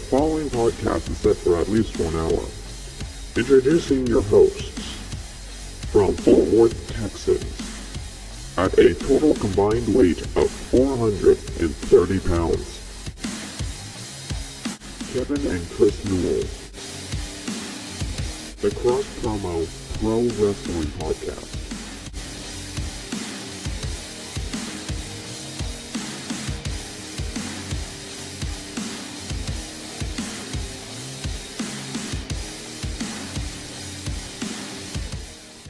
following podcast is set for at least 1 hour. Introducing your hosts, from Fort Worth, Texas, at a total combined weight of 430 pounds, Kevin and Chris Newell. The Cross Promo Pro Wrestling Podcast.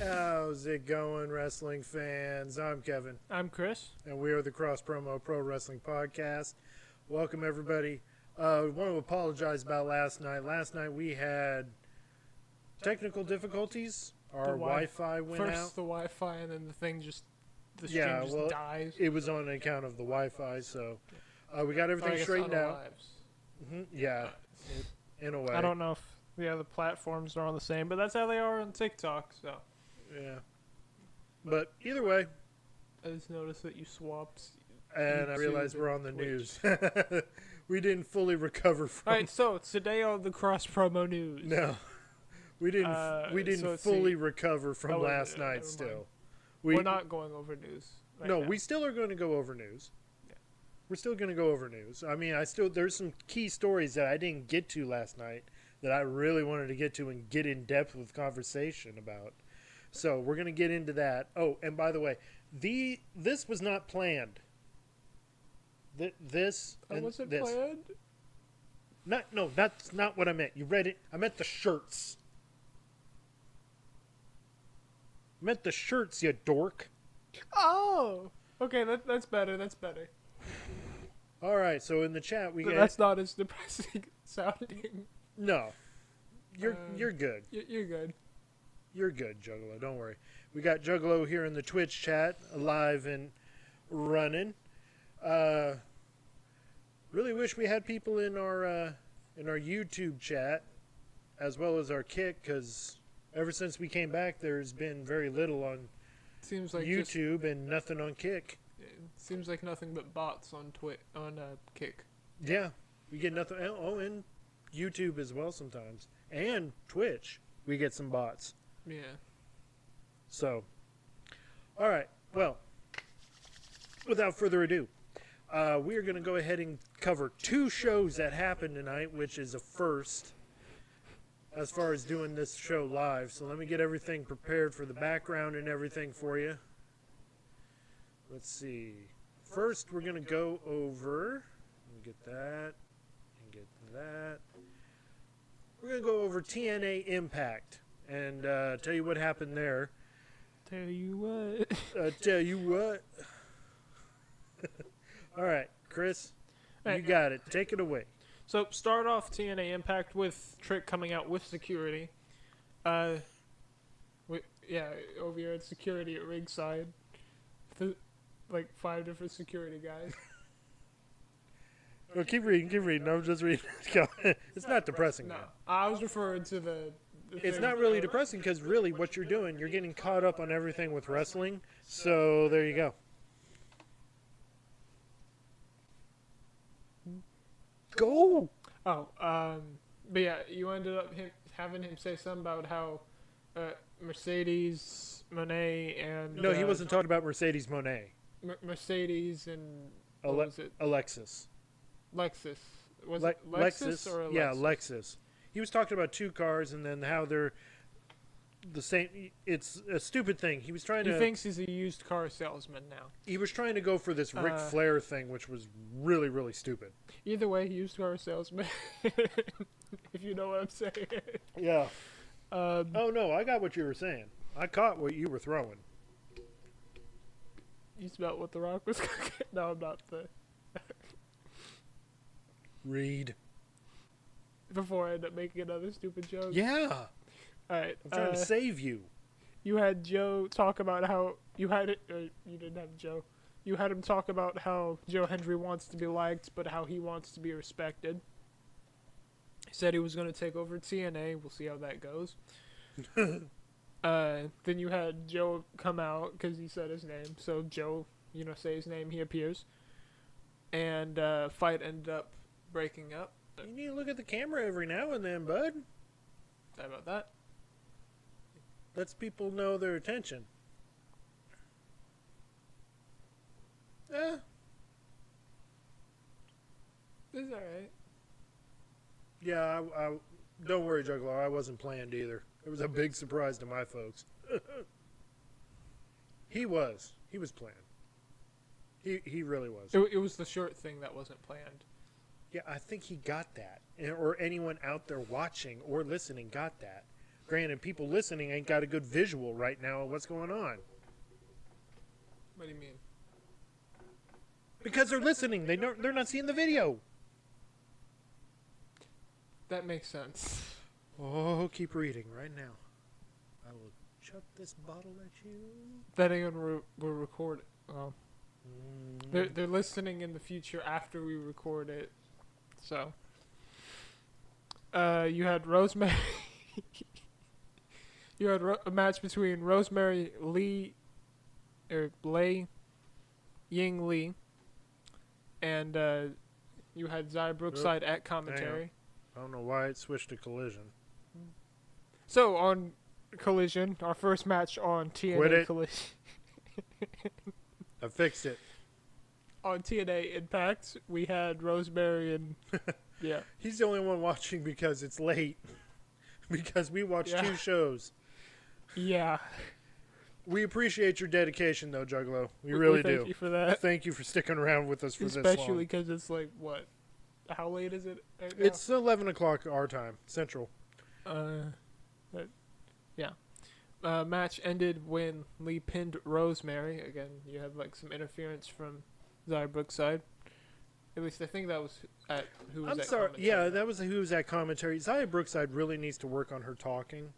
How's it going, wrestling fans? I'm Kevin. I'm Chris. And we are the Cross Promo Pro Wrestling Podcast. Welcome, everybody. I want to apologize about last night. Last night we had technical difficulties. Our Wi-Fi went out. First the Wi-Fi, and then the stream just dies. It was on account of the Wi-Fi, so we got everything straightened out. Yeah, in a way. I don't know if the other platforms are on the same, but that's how they are on TikTok, so. Yeah. But either way. I just noticed that you swapped. And I realized we're on the news. We didn't fully recover from. All right, so today on the Cross Promo News. No, we didn't fully recover from last night. Still, we're not going over news. No, we still are going to go over news. Yeah. We're still going to go over news. I mean, there's some key stories that I didn't get to last night that I really wanted to get to and get in depth with conversation about. So we're going to get into that. Oh, and by the way, this was not planned. This and was it this. Planned? No, that's not what I meant. You read it. I meant the shirts. I meant the shirts, you dork. Oh, okay, that's better. That's better. All right, so in the chat we that's not as depressing sounding. No, you're good. You're good. You're good, Juggalo. Don't worry. We got Juggalo here in the Twitch chat, alive and running. Really wish we had people in our YouTube chat as well as our Kick, because ever since we came back, there's been very little on YouTube and nothing on Kick. It seems like nothing but bots on Kick. Yeah, we get nothing. Oh, and YouTube as well sometimes, and Twitch. We get some bots. Yeah. So, all right. Well, without further ado, we are going to go ahead and cover two shows that happened tonight, which is a first as far as doing this show live. So let me get everything prepared for the background and everything for you. Let's see. First, we're going to go over. Let me get that and get that. We're going to go over TNA Impact and tell you what happened there. Tell you what. Tell you what. All right, Chris, you got it. Take it away. So, start off TNA Impact with Trick coming out with security. Over here at security at ringside. Like 5 different security guys. Well, keep reading. I'm just reading. It's not depressing. No, I was referring to the it's not really depressing because really what you're doing, you're getting caught up on everything with wrestling. So there you go. Go! Oh, but yeah, you ended up having him say something about how Mercedes, Moné, and... No, he wasn't talking about Mercedes Moné. Mercedes and... Alexis. Lexus. Was it Lexus or Alexis? Yeah, Lexus. He was talking about two cars and then how they're the same. It's a stupid thing. He thinks he's a used car salesman now. He was trying to go for this Ric Flair thing, which was really, really stupid. Either way, used car salesman. If you know what I'm saying. Yeah. Oh, no, I got what you were saying. I caught what you were throwing. You smelled what The Rock was cooking? No, I'm not the... Read. Before I end up making another stupid joke. Yeah. All right. I'm trying to save you. You had Joe talk about how you didn't have Joe. You had him talk about how Joe Hendry wants to be liked, but how he wants to be respected. He said he was going to take over TNA. We'll see how that goes. Then you had Joe come out because he said his name. So Joe, say his name, he appears. And fight ended up breaking up. You need to look at the camera every now and then, bud. Sorry about that. Lets people know their attention. It's alright. Yeah, I don't worry, Juggalo. I wasn't planned either. It was a big surprise to my folks. He was planned. He really was. It was the short thing that wasn't planned. Yeah, I think he got that. Or anyone out there watching or listening got that. Granted, people listening ain't got a good visual right now of what's going on. What do you mean? Because they're listening. They're not seeing the video. That makes sense. Oh, keep reading right now. I will chuck this bottle at you. That ain't gonna we're recording. Well, they're listening in the future after we record it. So, you had Rosemary. You had a match between Rosemary Ying Lee, and you had Zaya Brookside at commentary. I don't know why it switched to Collision. So on Collision, our first match on TNA Collision. I fixed it. On TNA Impact, we had Rosemary and yeah. He's the only one watching because it's late. Because we watched 2 shows. Yeah. We appreciate your dedication, though, Juggalo. We really do. Thank you for that. Thank you for sticking around with us for this long. Especially because it's like, what? How late is it right now? It's 11 o'clock our time, Central. Yeah. Match ended when Lee pinned Rosemary. Again, you have like some interference from Zaya Brookside. At least I think that was at who was I'm at sorry. commentary. Yeah, that was who was at commentary. Zaya Brookside really needs to work on her talking.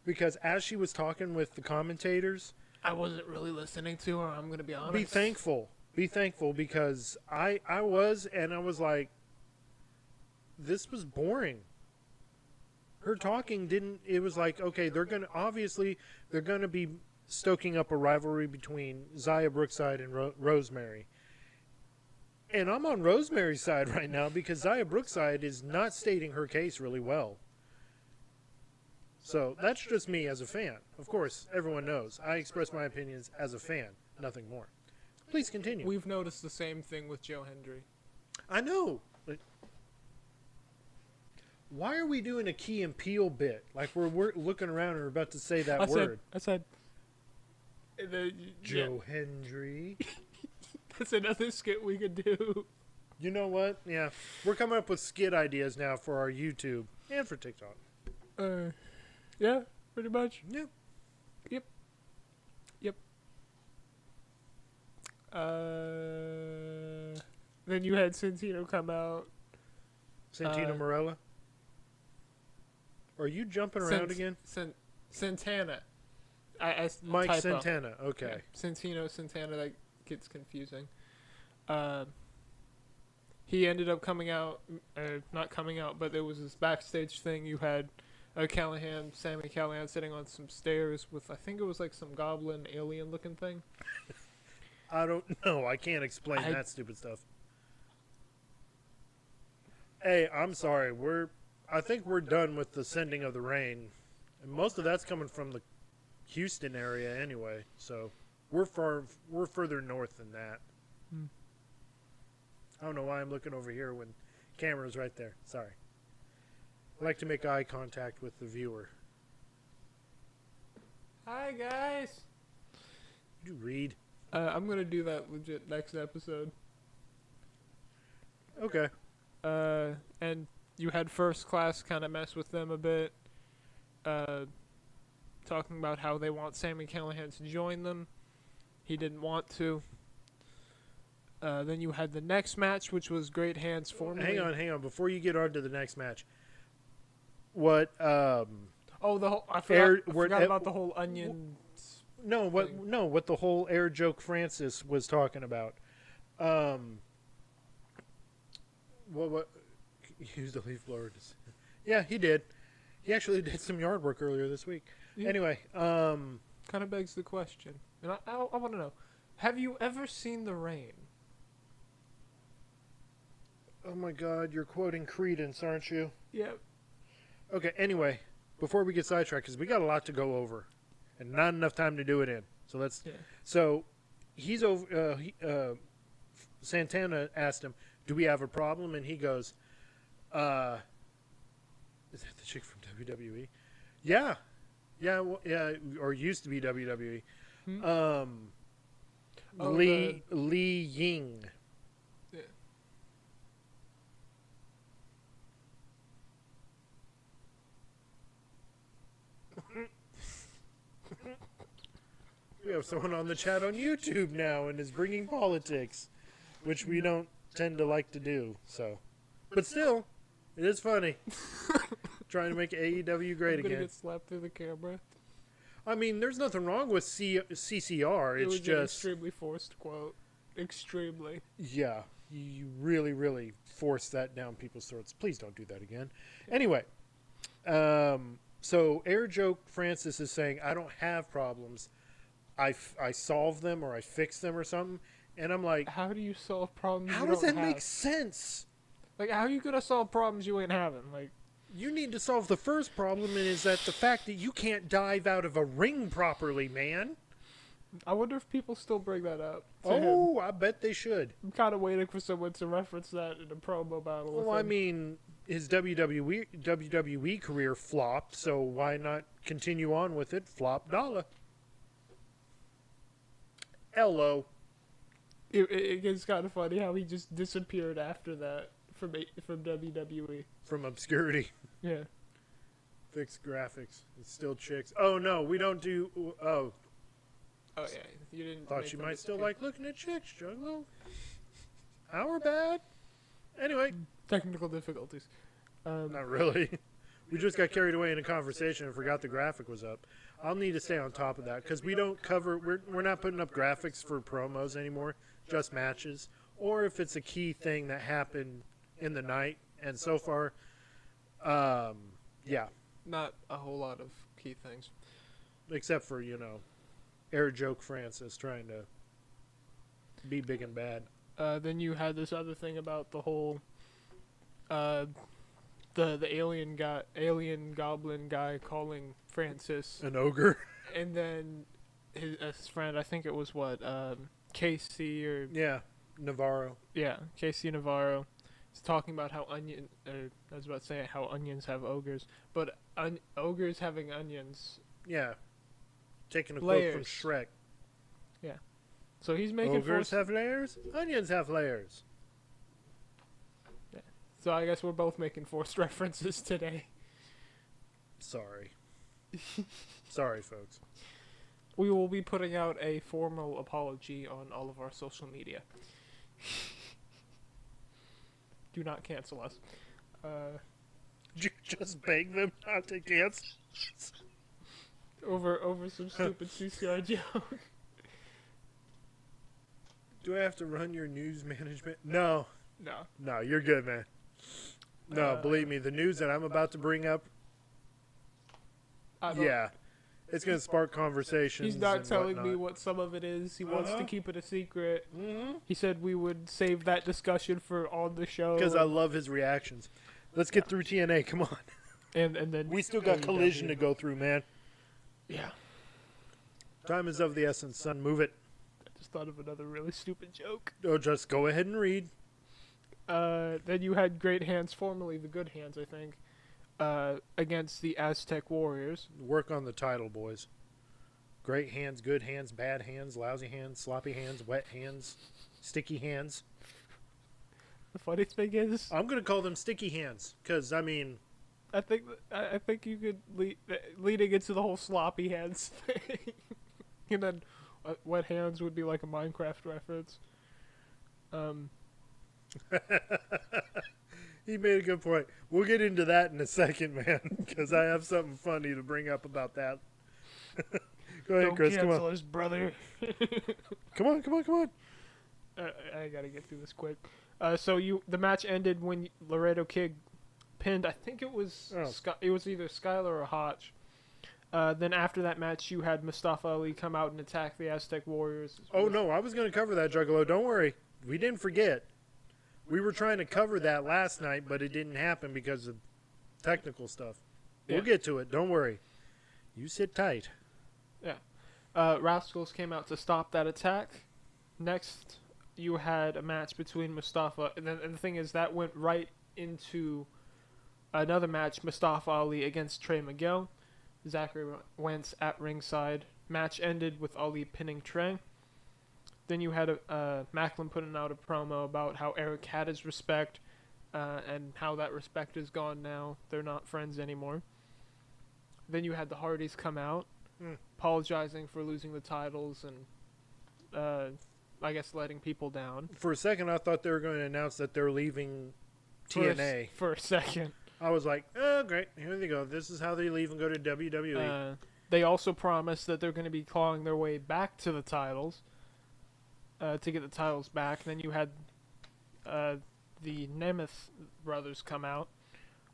Because as she was talking with the commentators, I wasn't really listening to her, I'm going to be honest. Be thankful. Be thankful because I was like, this was boring. Her talking it was like, okay, they're going to be stoking up a rivalry between Zaya Brookside and Rosemary. And I'm on Rosemary's side right now because Zaya Brookside is not stating her case really well. So that's just me as a fan. Of course, everyone knows. I express my opinions as a fan, nothing more. Please continue. We've noticed the same thing with Joe Hendry. I know. But why are we doing a Key and Peele bit? Like we're looking around and we're about to say that word. I said. Joe Hendry. That's another skit we could do. You know what? Yeah. We're coming up with skit ideas now for our YouTube and for TikTok. Yeah, pretty much. Yeah. Yep. Then you had Santino come out. Santino Marella? Are you jumping around again? Santana. Mike typo. Santana. Okay. Yeah. Santana, that gets confusing. He ended up coming out, not coming out, but there was this backstage thing. You had Sammy Callahan sitting on some stairs with, I think it was like some goblin alien looking thing. I don't know. I can't explain that stupid stuff. Hey, I'm sorry. I think we're done with the sending of the rain. And most of that's coming from the Houston area anyway. So we're further north than that. I don't know why I'm looking over here when camera's right there. Sorry. I like to make eye contact with the viewer. Hi, guys. You read. I'm going to do that legit next episode. Okay. And you had First Class kind of mess with them a bit. Talking about how they want Sammy Callahan to join them. He didn't want to. Then you had the next match, which was Great Hands formerly. Hang on. Before you get on to the next match. What, I forgot about the whole onion. What the whole Air Joke Francis was talking about. What use the leaf blower. Yeah, he did. He actually did some yard work earlier this week. Yeah. Anyway, kind of begs the question. And I want to know, have you ever seen the rain? Oh my God, you're quoting Credence, aren't you? Yeah. Okay, anyway, before we get sidetracked, because we got a lot to go over, and not enough time to do it in. So let's. Yeah. So he's over. Santana asked him, "Do we have a problem?" And he goes, "Is that the chick from WWE? Yeah, yeah, well, yeah, or used to be WWE. Oh, Lee Ying." Yeah. We have someone on the chat on YouTube now and is bringing politics, which we don't tend to like to do. So, but still, it is funny. Trying to make AEW great I'm gonna again. get slapped through the camera. I mean, there's nothing wrong with CCR. It It's was an just, extremely forced quote. Extremely. yeah, you really, really force that down people's throats. Please don't do that again. Anyway, so Air Joke Francis is saying, I don't have problems. I solve them or I fix them or something. And I'm like, How do you solve problems how you does don't that have? make sense? Like, how are you gonna solve problems you ain't having? Like, You need to solve the first problem, and is that the fact that you can't dive out of a ring properly, man. I wonder if people still bring that up. To him. Oh, I bet they should. I'm kind of waiting for someone to reference that in a promo battle. with Well, I him. mean, his WWE career flopped, so why not continue on with it? Flop dollar. Hello. It's kind of funny how he just disappeared after that from WWE. From obscurity. Yeah. Fixed graphics. It's still chicks. Oh, no, we don't do... Oh, Oh yeah, you didn't. thought make you the might still mistake. like looking at chicks, Juggalo. Our bad. Anyway, Technical difficulties. not really. We just got carried away in a conversation and forgot the graphic was up. I'll need to stay on top of that because we don't cover. We're not putting up graphics for promos anymore. Just matches, or if it's a key thing that happened in the night. And so far, yeah, Not a whole lot of key things. except for Air Joke Francis trying to be big and bad. Then you had this other thing about the whole, the alien goblin guy calling Francis, An ogre. and then his friend, I think it was Casey or Yeah, Navarro. Casey Navarro, is talking about how I was about to say how onions have ogres, but ogres having onions. Yeah, taking a quote Layers. from Shrek. So he's making Ogres have layers. Onions have layers. So I guess we're both making forced references today. Sorry. Sorry, folks. We will be putting out a formal apology on all of our social media. Do not cancel us. You just beg them not to cancel. Over some stupid CCR joke. Do I have to run your news management? No. No. No, you're good, man. No, believe me, the news that I'm about to bring up, I don't- yeah, it's going to spark conversations. He's not and telling me whatnot. what some of it is. He wants to Uh-huh. keep it a secret. Mhm. He said we would save that discussion for on the show. Because I love his reactions. Let's get through TNA. Come on. and then We still got AEW. Collision to go through, man. Yeah. Time is of the essence, son. Move it. I just thought of another really stupid joke. Oh, just go ahead and read. Then you had Great Hands, formerly the Good Hands, I think, against the Aztec Warriors. Work on the title, boys. Great hands, good hands, bad hands, lousy hands, sloppy hands, wet hands, sticky hands. The funny thing is, I'm going to call them sticky hands because, I mean, I think you could leading into the whole sloppy hands thing, and then wet hands would be like a Minecraft reference. he made a good point. We'll get into that in a second, man, because I have something funny to bring up about that. Go ahead, Don't Chris. Come cancel on. us, brother. Come on. I gotta get through this quick. So the match ended when Laredo Kid pinned. I think it was it was either Skylar or Hotch. Then after that match, you had Mustafa Ali come out and attack the Aztec Warriors. Oh, no, I was going to cover that, Juggalo. Don't worry. We didn't forget. We were trying to cover that last night, but it didn't happen because of technical stuff. We'll Yeah. get to it. Don't worry. You sit tight. Rascals came out to stop that attack. Next, you had a match between Mustafa, and the thing is that went right into another match, Mustafa Ali against Trey Miguel. Zachary Wentz at ringside. Match ended with Ali pinning Trey. Then you had Macklin putting out a promo about how Eric had his respect, and how that respect is gone now. They're not friends anymore. Then you had the Hardys come out, apologizing for losing the titles and, I guess, letting people down. For a second, I thought they were going to announce that they're leaving TNA. For a second. I was like, oh, great. Here they go. This is how they leave and go to WWE. They also promised that they're going to be clawing their way back to the titles, to get the titles back. Then you had the Nemeth brothers come out,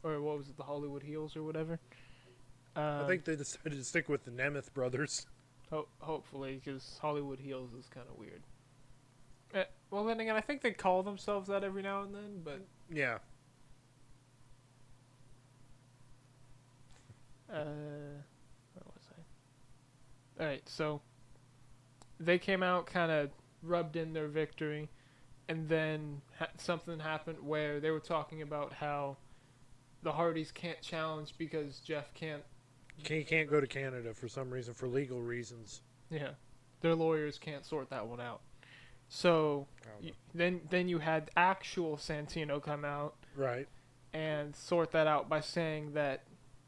or what was it, the Hollywood Heels or whatever. I think they decided to stick with the Nemeth brothers. Hopefully, because Hollywood Heels is kind of weird. Well, then again, I think they call themselves that every now and then, but... Yeah. Where was I? Alright, so they came out, kind of rubbed in their victory, and then something happened where they were talking about how the Hardys can't challenge because Jeff can't. He can't go to Canada for some reason, for legal reasons. Yeah, their lawyers can't sort that one out. So then you had actual Santino come out, right, and sort that out by saying that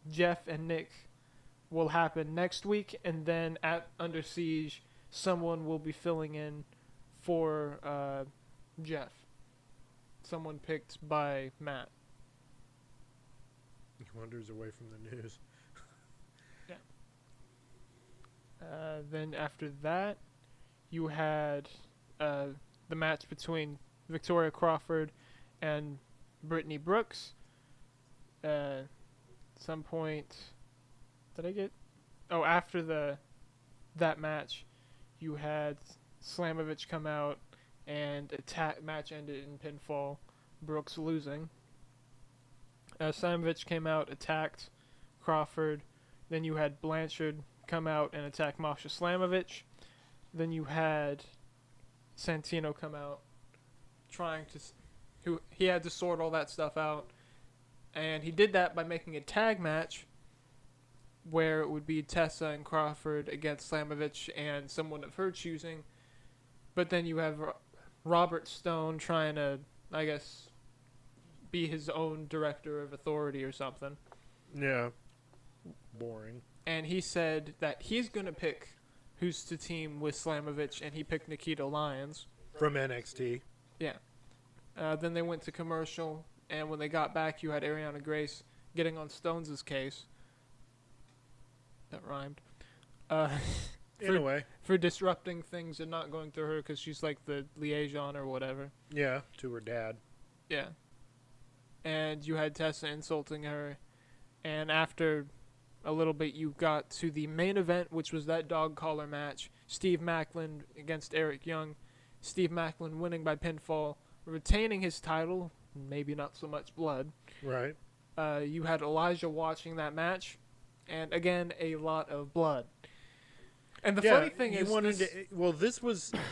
Jeff and Nick will happen next week, and then at Under Siege, someone will be filling in for Jeff. Someone picked by Matt. He wanders away from the news. Then after that, you had the match between Victoria Crawford and Brittany Brooks. Some point, did I get? Oh, after that match, you had Slamovich come out and match ended in pinfall, Brooks losing. Slamovich came out, attacked Crawford. Then you had Blanchard come out and attack Masha Slamovich. Then you had Santino come out, he had to sort all that stuff out, and he did that by making a tag match where it would be Tessa and Crawford against Slamovich and someone of her choosing. But then you have Robert Stone trying to, I guess, be his own director of authority or something. Yeah. Boring. And he said that he's going to pick who's to team with Slamovich, and he picked Nikita Lyons. From NXT. Yeah. Then they went to commercial, and when they got back, you had Ariana Grace getting on Stones' case. That rhymed. In a way. For disrupting things and not going through her because she's like the liaison or whatever. Yeah, to her dad. Yeah. And you had Tessa insulting her, and after a little bit, you got to the main event, which was that dog collar match. Steve Macklin against Eric Young. Steve Macklin winning by pinfall, retaining his title, maybe not so much blood. Right. You had Elijah watching that match, and again, a lot of blood. And the funny thing is,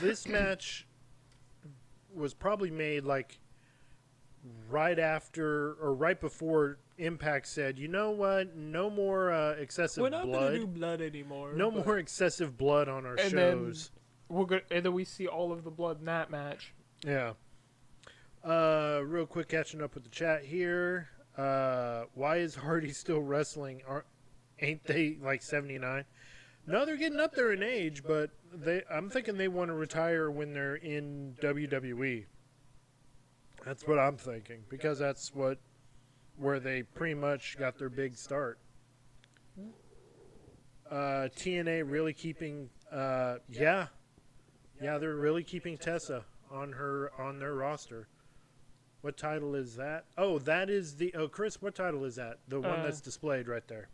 this match was probably made like right after or right before Impact said, you know what, no more excessive blood. We're not going to do blood anymore. No more excessive blood on our shows. And then we see all of the blood in that match. Yeah. Real quick, catching up with the chat here. Why is Hardy still wrestling? Ain't they like 79? No, they're getting up there in age, but I'm thinking they want to retire when they're in WWE. That's what I'm thinking, because that's where they pretty much got their big start. TNA really keeping, they're really keeping Tessa on their roster. What title is that? Oh, that is Chris, what title is that? The one that's displayed right there.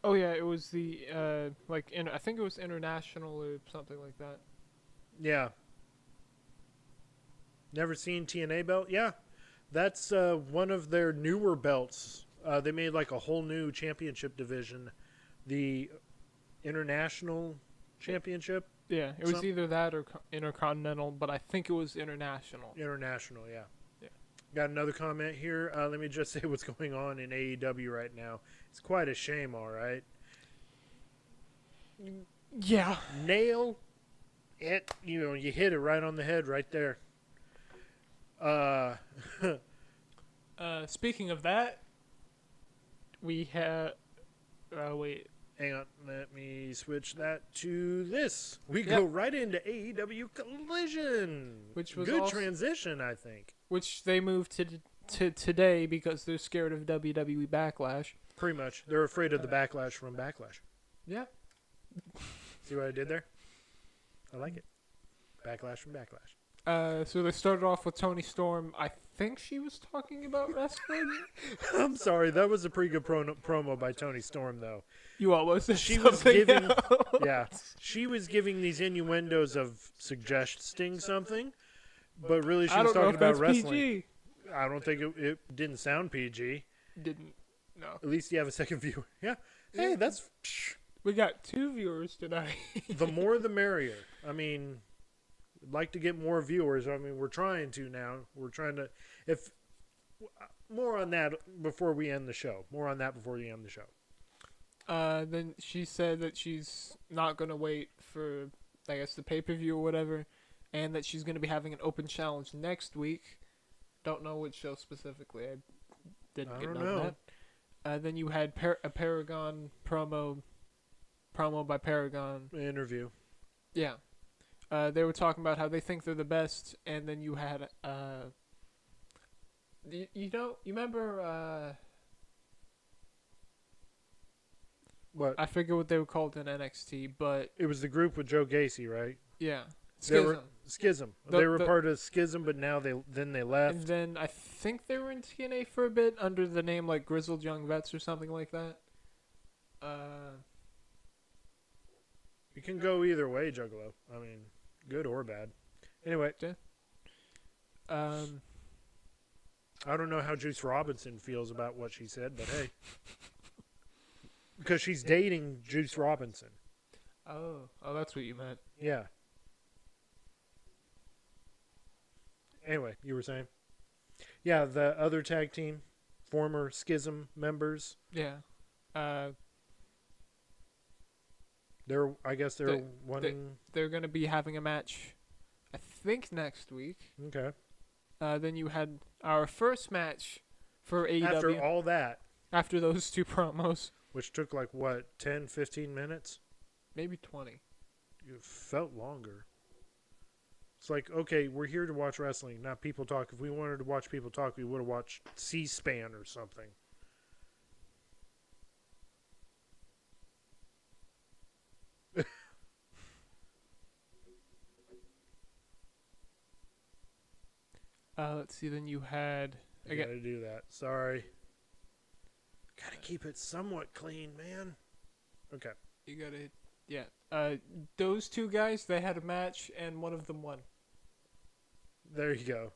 Oh yeah, it was the I think it was international or something like that. Yeah. Never seen TNA belt? Yeah. That's one of their newer belts. They made like a whole new championship division, the International Championship. Yeah, it was either that or Intercontinental, but I think it was International. International, yeah. Yeah. Got another comment here. Let me just say what's going on in AEW right now. It's quite a shame, all right. Yeah. Nail it. You hit it right on the head right there. Speaking of that, we have. Wait. Hang on. Let me switch that to this. We go right into AEW Collision. Which was good also, transition, I think. Which they moved to today because they're scared of WWE Backlash. Pretty much. They're afraid of the backlash from Backlash. Yeah. See what I did there? I like it. Backlash from Backlash. So they started off with Toni Storm. I think she was talking about wrestling. I'm sorry, that was a pretty good promo by Toni Storm, though. You almost said She was something giving, else. she was giving these innuendos of suggesting something, but really she I was don't know talking if about that's wrestling. PG. I don't think it didn't sound PG. Didn't. No. At least you have a second viewer. Yeah. Hey, that's We got 2 viewers tonight. the more the merrier. I mean, I'd like to get more viewers. I mean, we're trying to now. We're trying to. If more on that before we end the show. More on that before we end the show. Then she said that she's not going to wait for, I guess, the pay-per-view or whatever, and that she's going to be having an open challenge next week. Don't know which show specifically. I didn't get none of that. Then you had a Paragon promo by Paragon. Interview. Yeah. They were talking about how they think they're the best, and then you had, you remember, What? I forget what they were called in NXT, but It was the group with Joe Gacy, right? yeah. They Schism. were Schism. They were part of Schism, but now they left. And then I think they were in TNA for a bit under the name like Grizzled Young Vets or something like that. You can go either way, Juggalo. I mean, good or bad. Anyway, I don't know how Juice Robinson feels about what she said, but hey. Because she's dating Juice Robinson. Oh, that's what you meant. Yeah. Anyway, you were saying? Yeah, the other tag team, former Schism members. Yeah. I guess they're wanting. They're going to be having a match, I think, next week. Okay. Then you had our first match for AEW. After all that. After those 2 promos. Which took like, what, 10, 15 minutes? Maybe 20. It felt longer. It's like, okay, we're here to watch wrestling, not people talk. If we wanted to watch people talk, we would have watched C-SPAN or something. Let's see, then you had... I gotta do that. Sorry. Gotta keep it somewhat clean, man. Okay. You gotta... Yeah. Those 2 guys, they had a match, and one of them won. There you go.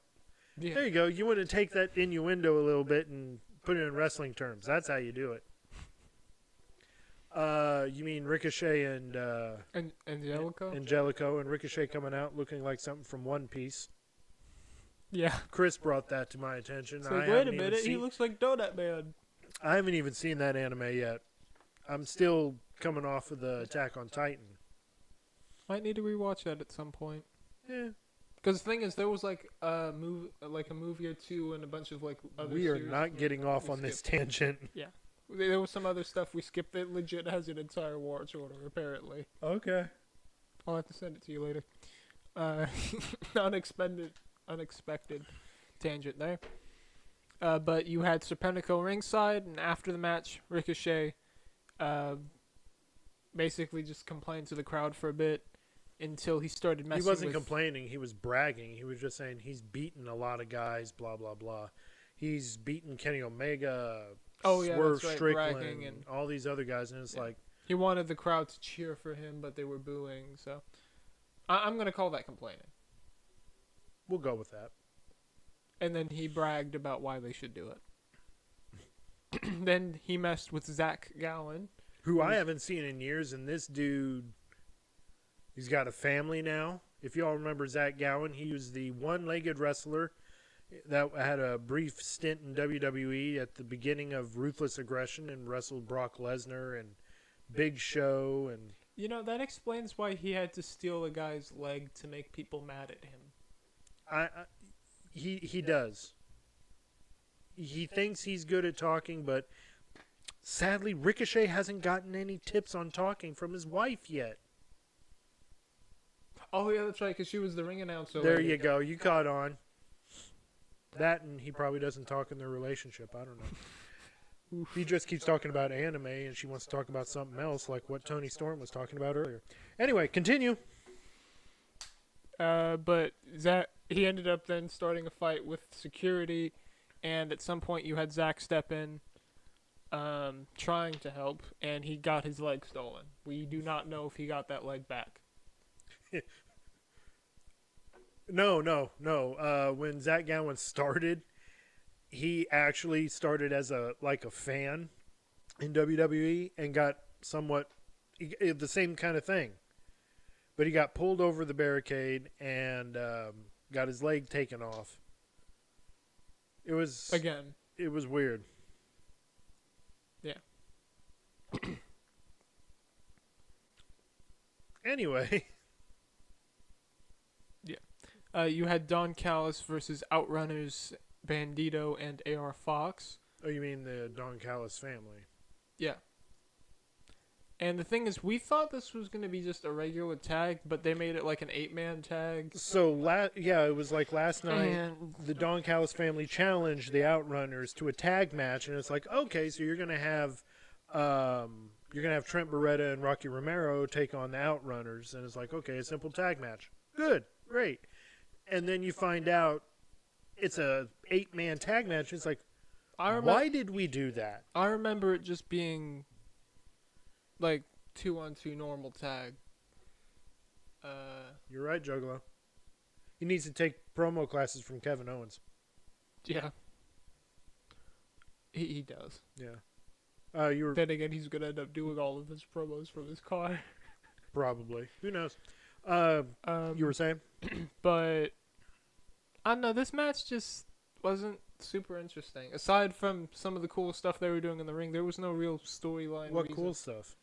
Yeah. There you go. You want to take that innuendo a little bit and put it in wrestling terms. That's how you do it. You mean Ricochet and Angelico? Angelico and Ricochet coming out looking like something from One Piece. Yeah. Chris brought that to my attention. It's like, wait a minute, he looks like Donut Man. I haven't even seen that anime yet. I'm still coming off of the Attack on Titan. Might need to rewatch that at some point. Yeah. Because the thing is, there was like a movie or 2 and a bunch of like other. We are series not getting off on this tangent. Yeah, there was some other stuff we skipped that legit has an entire watch order apparently. Okay. I'll have to send it to you later. Unexpected tangent there. But you had Serpentico ringside, and after the match, Ricochet basically just complained to the crowd for a bit until he started messing with... He wasn't complaining. He was bragging. He was just saying he's beaten a lot of guys, blah, blah, blah. He's beaten Kenny Omega, Swerve Strickland, and all these other guys, and it's like... He wanted the crowd to cheer for him, but they were booing, so... I'm going to call that complaining. We'll go with that. And then he bragged about why they should do it. Then he messed with Zach Gowen. Who I haven't seen in years, and this dude, he's got a family now. If y'all remember Zach Gowen, he was the one-legged wrestler that had a brief stint in WWE at the beginning of Ruthless Aggression and wrestled Brock Lesnar and Big Show. And You know, that explains why he had to steal a guy's leg to make people mad at him. He does. He thinks he's good at talking, but sadly, Ricochet hasn't gotten any tips on talking from his wife yet. Oh, yeah, that's right, because she was the ring announcer. There you go. You caught on. That, and he probably doesn't talk in their relationship. I don't know. He just keeps talking about anime, and she wants to talk about something else, like what Tony Storm was talking about earlier. Anyway, continue. But he ended up then starting a fight with security, and at some point you had Zach step in, trying to help, and he got his leg stolen. We do not know if he got that leg back. No. When Zach Gowen started, he actually started as a fan in WWE and got somewhat the same kind of thing. But he got pulled over the barricade and got his leg taken off. It was weird. Yeah. Anyway. You had Don Callis versus Outrunners, Bandito, and AR Fox. Oh, you mean the Don Callis family? Yeah. And the thing is, we thought this was going to be just a regular tag, but they made it like an 8-man tag. So, it was like last night, the Don Callis family challenged the Outrunners to a tag match, and it's like, okay, so you're going to have Trent Beretta and Rocky Romero take on the Outrunners, and it's like, okay, a simple tag match. Good, great. And then you find out it's a 8-man tag match. It's like, why did we do that? I remember it just being like 2-on-2 normal tag. You're right, Juggalo. He needs to take promo classes from Kevin Owens. Yeah. He does. Yeah. Then again, he's going to end up doing all of his promos from his car. Probably. Who knows? You were saying? But I don't know, this match just wasn't super interesting. Aside from some of the cool stuff they were doing in the ring, there was no real storyline. What cool stuff?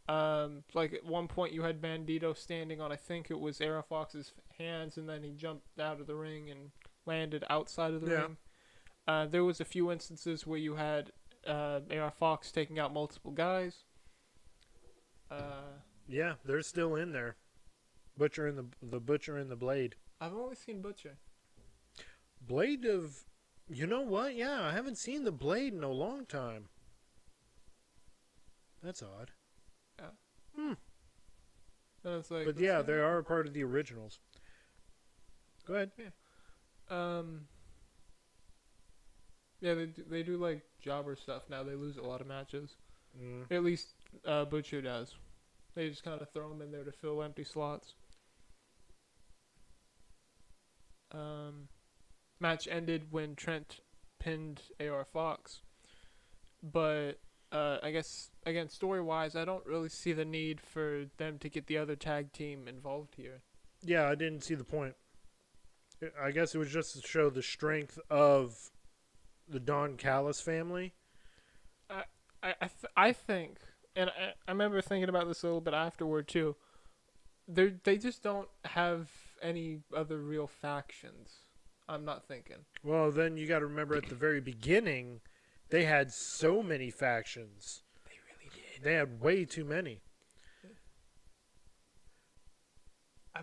Like at one point you had Bandito standing on, I think it was AR Fox's hands, and then he jumped out of the ring and landed outside of the ring. There was a few instances where you had AR Fox taking out multiple guys. Yeah, they're still in there. Butcher and the Butcher and the Blade. I've only seen Butcher. Blade of... You know what? Yeah, I haven't seen the Blade in a long time. That's odd. Yeah. It's like, but yeah, they are a part of the originals. Go ahead. Yeah. Yeah, they do like jobber stuff now. They lose a lot of matches. At least Butcher does. They just kind of throw him in there to fill empty slots. Match ended when Trent pinned AR Fox. But I guess, again, story-wise, I don't really see the need for them to get the other tag team involved here. Yeah, I didn't see the point. I guess it was just to show the strength of the Don Callis family. I think, and I remember thinking about this a little bit afterward too, they just don't have any other real factions. I'm not thinking. Well, then you got to remember at the very beginning, they had so many factions. They really did. They had way too many.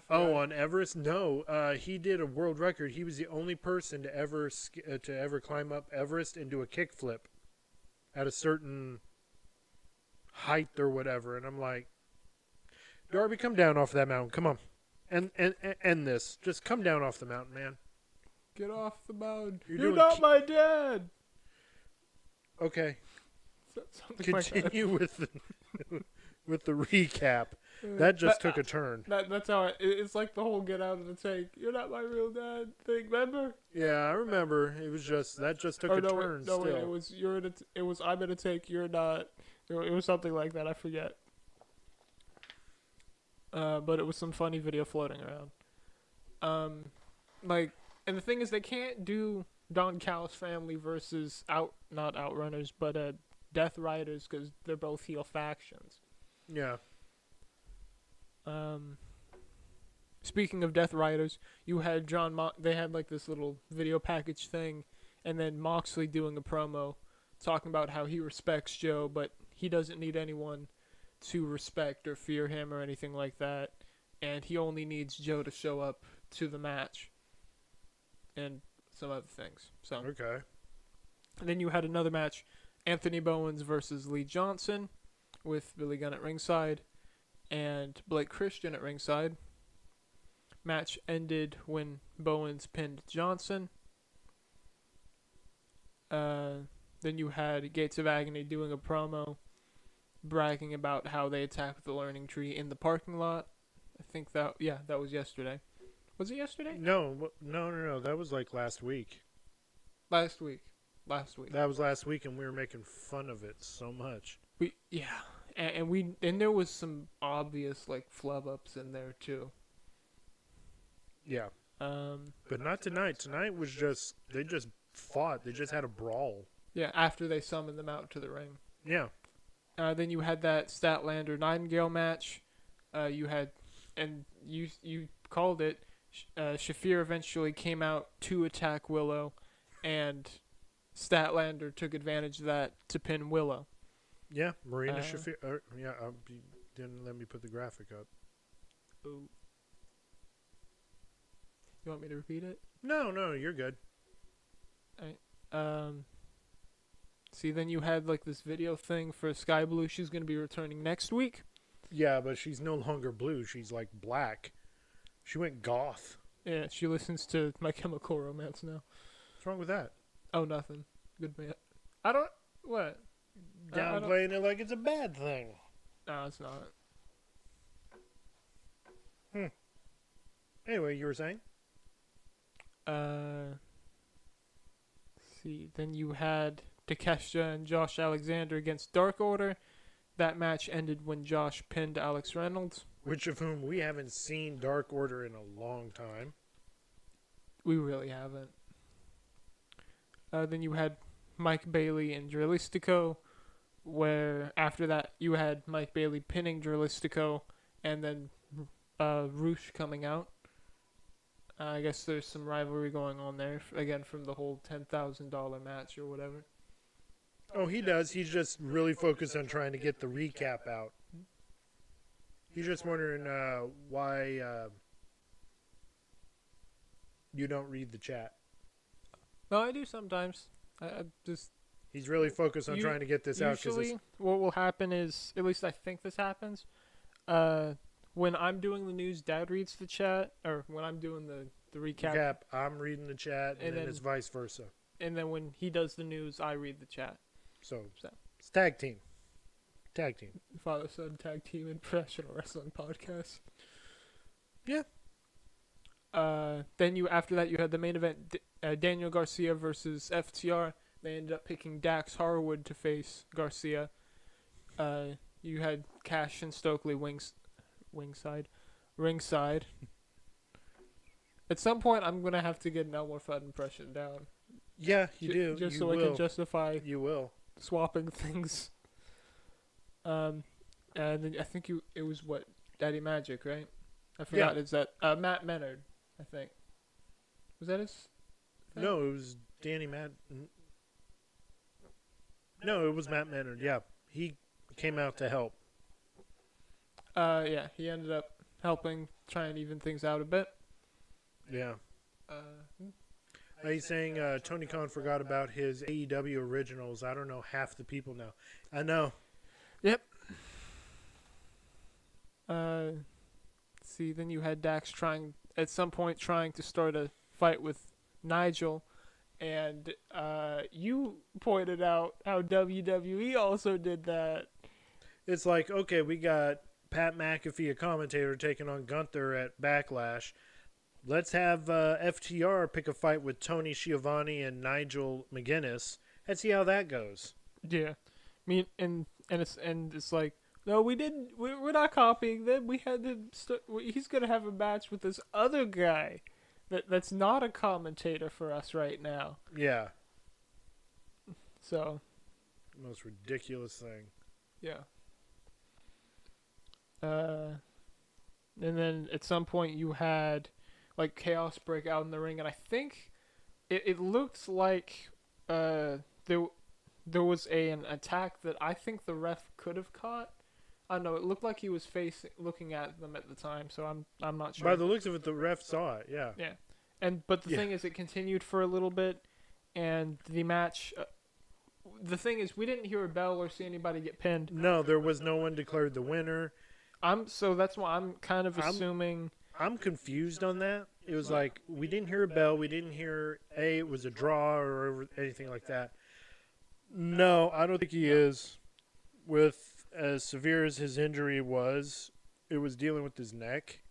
On Everest? No, he did a world record. He was the only person to ever climb up Everest and do a kickflip at a certain height or whatever. And I'm like, Darby, come down off that mountain. Come on, and end this. Just come down off the mountain, man. Get off the mountain. You're not my dad. Okay. Something Continue with the recap. That just took a turn. That's how it's like the whole get out of the tank. You're not my real dad thing, remember? Yeah, I remember. It was just that just took a turn. No, wait, it was it was I'm in a tank. You're not. It was something like that. I forget. But it was some funny video floating around. Like, and the thing is, they can't do Don Callis family versus not Outrunners, but Death Riders, because they're both heel factions. Yeah. Speaking of Death Riders, you had they had like this little video package thing, and then Moxley doing a promo talking about how he respects Joe, but he doesn't need anyone to respect or fear him or anything like that, and he only needs Joe to show up to the match and some other things. So Okay. And then you had another match, Anthony Bowens versus Lee Johnson, with Billy Gunn at ringside and Blake Christian at ringside. Match ended when Bowens pinned Johnson. Then you had Gates of Agony doing a promo bragging about how they attacked the Learning Tree in the parking lot. I think that was yesterday. Was it yesterday? No. That was like last week. Last week. That was last week, and we were making fun of it so much. And there was some obvious like flub ups in there too. Yeah. But not tonight. Tonight was just they just fought. They just had a brawl. Yeah, after they summoned them out to the ring. Yeah. Then you had that Statlander Nightingale match. You called it. Shafir eventually came out to attack Willow, and Statlander took advantage of that to pin Willow. Yeah, Marina Shafir. You didn't let me put the graphic up. Ooh. You want me to repeat it? No, you're good. See, then you had like this video thing for Sky Blue. She's going to be returning next week. Yeah, but she's no longer blue. She's like black. She went goth. Yeah, she listens to My Chemical Romance now. What's wrong with that? Oh, nothing. Good man. I don't... What? Downplaying it like it's a bad thing. No, it's not. Anyway, you were saying? See, then you had Takeshita and Josh Alexander against Dark Order. That match ended when Josh pinned Alex Reynolds. Which of whom we haven't seen Dark Order in a long time. We really haven't. Then you had Mike Bailey and Dralistico, where after that you had Mike Bailey pinning Dralistico, and then Roosh coming out. I guess there's some rivalry going on there, again, from the whole $10,000 match or whatever. Oh, he does. He's just really focused on trying to get the recap out. He's just wondering why you don't read the chat. No, I do sometimes. I just... He's really focused on trying to get this out. Usually, what will happen is, at least I think this happens, when I'm doing the news, Dad reads the chat, or when I'm doing the recap. I'm reading the chat, and then it's vice versa. And then when he does the news, I read the chat. So. It's tag team. Tag team. Father-son tag team and professional wrestling podcast. Yeah. Then after that, you had the main event, Daniel Garcia versus FTR. They ended up picking Dax Harwood to face Garcia. You had Cash and Stokely ringside. At some point, I'm going to have to get an Elmer Fudd impression down. Yeah, you do. Just you so will. I can justify You will. swapping things. And then I think it was what? Daddy Magic, right? I forgot. Yeah. Is that Matt Menard, I think. Was that his thing? No, it was Danny Matt. No, it was Matt Menard. Yeah, he came out to help. Yeah, he ended up helping try and even things out a bit. Yeah. He's saying Tony Khan forgot about his AEW originals. I don't know, half the people now. I know. Yep. See, then you had Dax at some point trying to start a fight with Nigel, and you pointed out how WWE also did that. It's like, okay, we got Pat McAfee, a commentator, taking on Gunther at Backlash. Let's have FTR pick a fight with Tony Schiavone and Nigel McGuinness and see how that goes. Yeah, I mean, and it's like, no, we didn't. We're not copying them. We had to. He's gonna have a match with this other guy, that's not a commentator for us right now. Yeah. So. Most ridiculous thing. Yeah. And then at some point you had like chaos break out in the ring, and I think it looked like there was an attack that I think the ref could have caught. I don't know. It looked like he was looking at them at the time, so I'm not sure. By the looks of it, the ref saw it. Yeah. Yeah. But the thing is, it continued for a little bit, and the match. The thing is, we didn't hear a bell or see anybody get pinned. No, there was no one declared the winner. So that's why I'm kind of assuming. I'm confused on that. It was like we didn't hear a bell. We didn't hear it was a draw or anything like that. No, I don't think he is. With as severe as his injury was, it was dealing with his neck.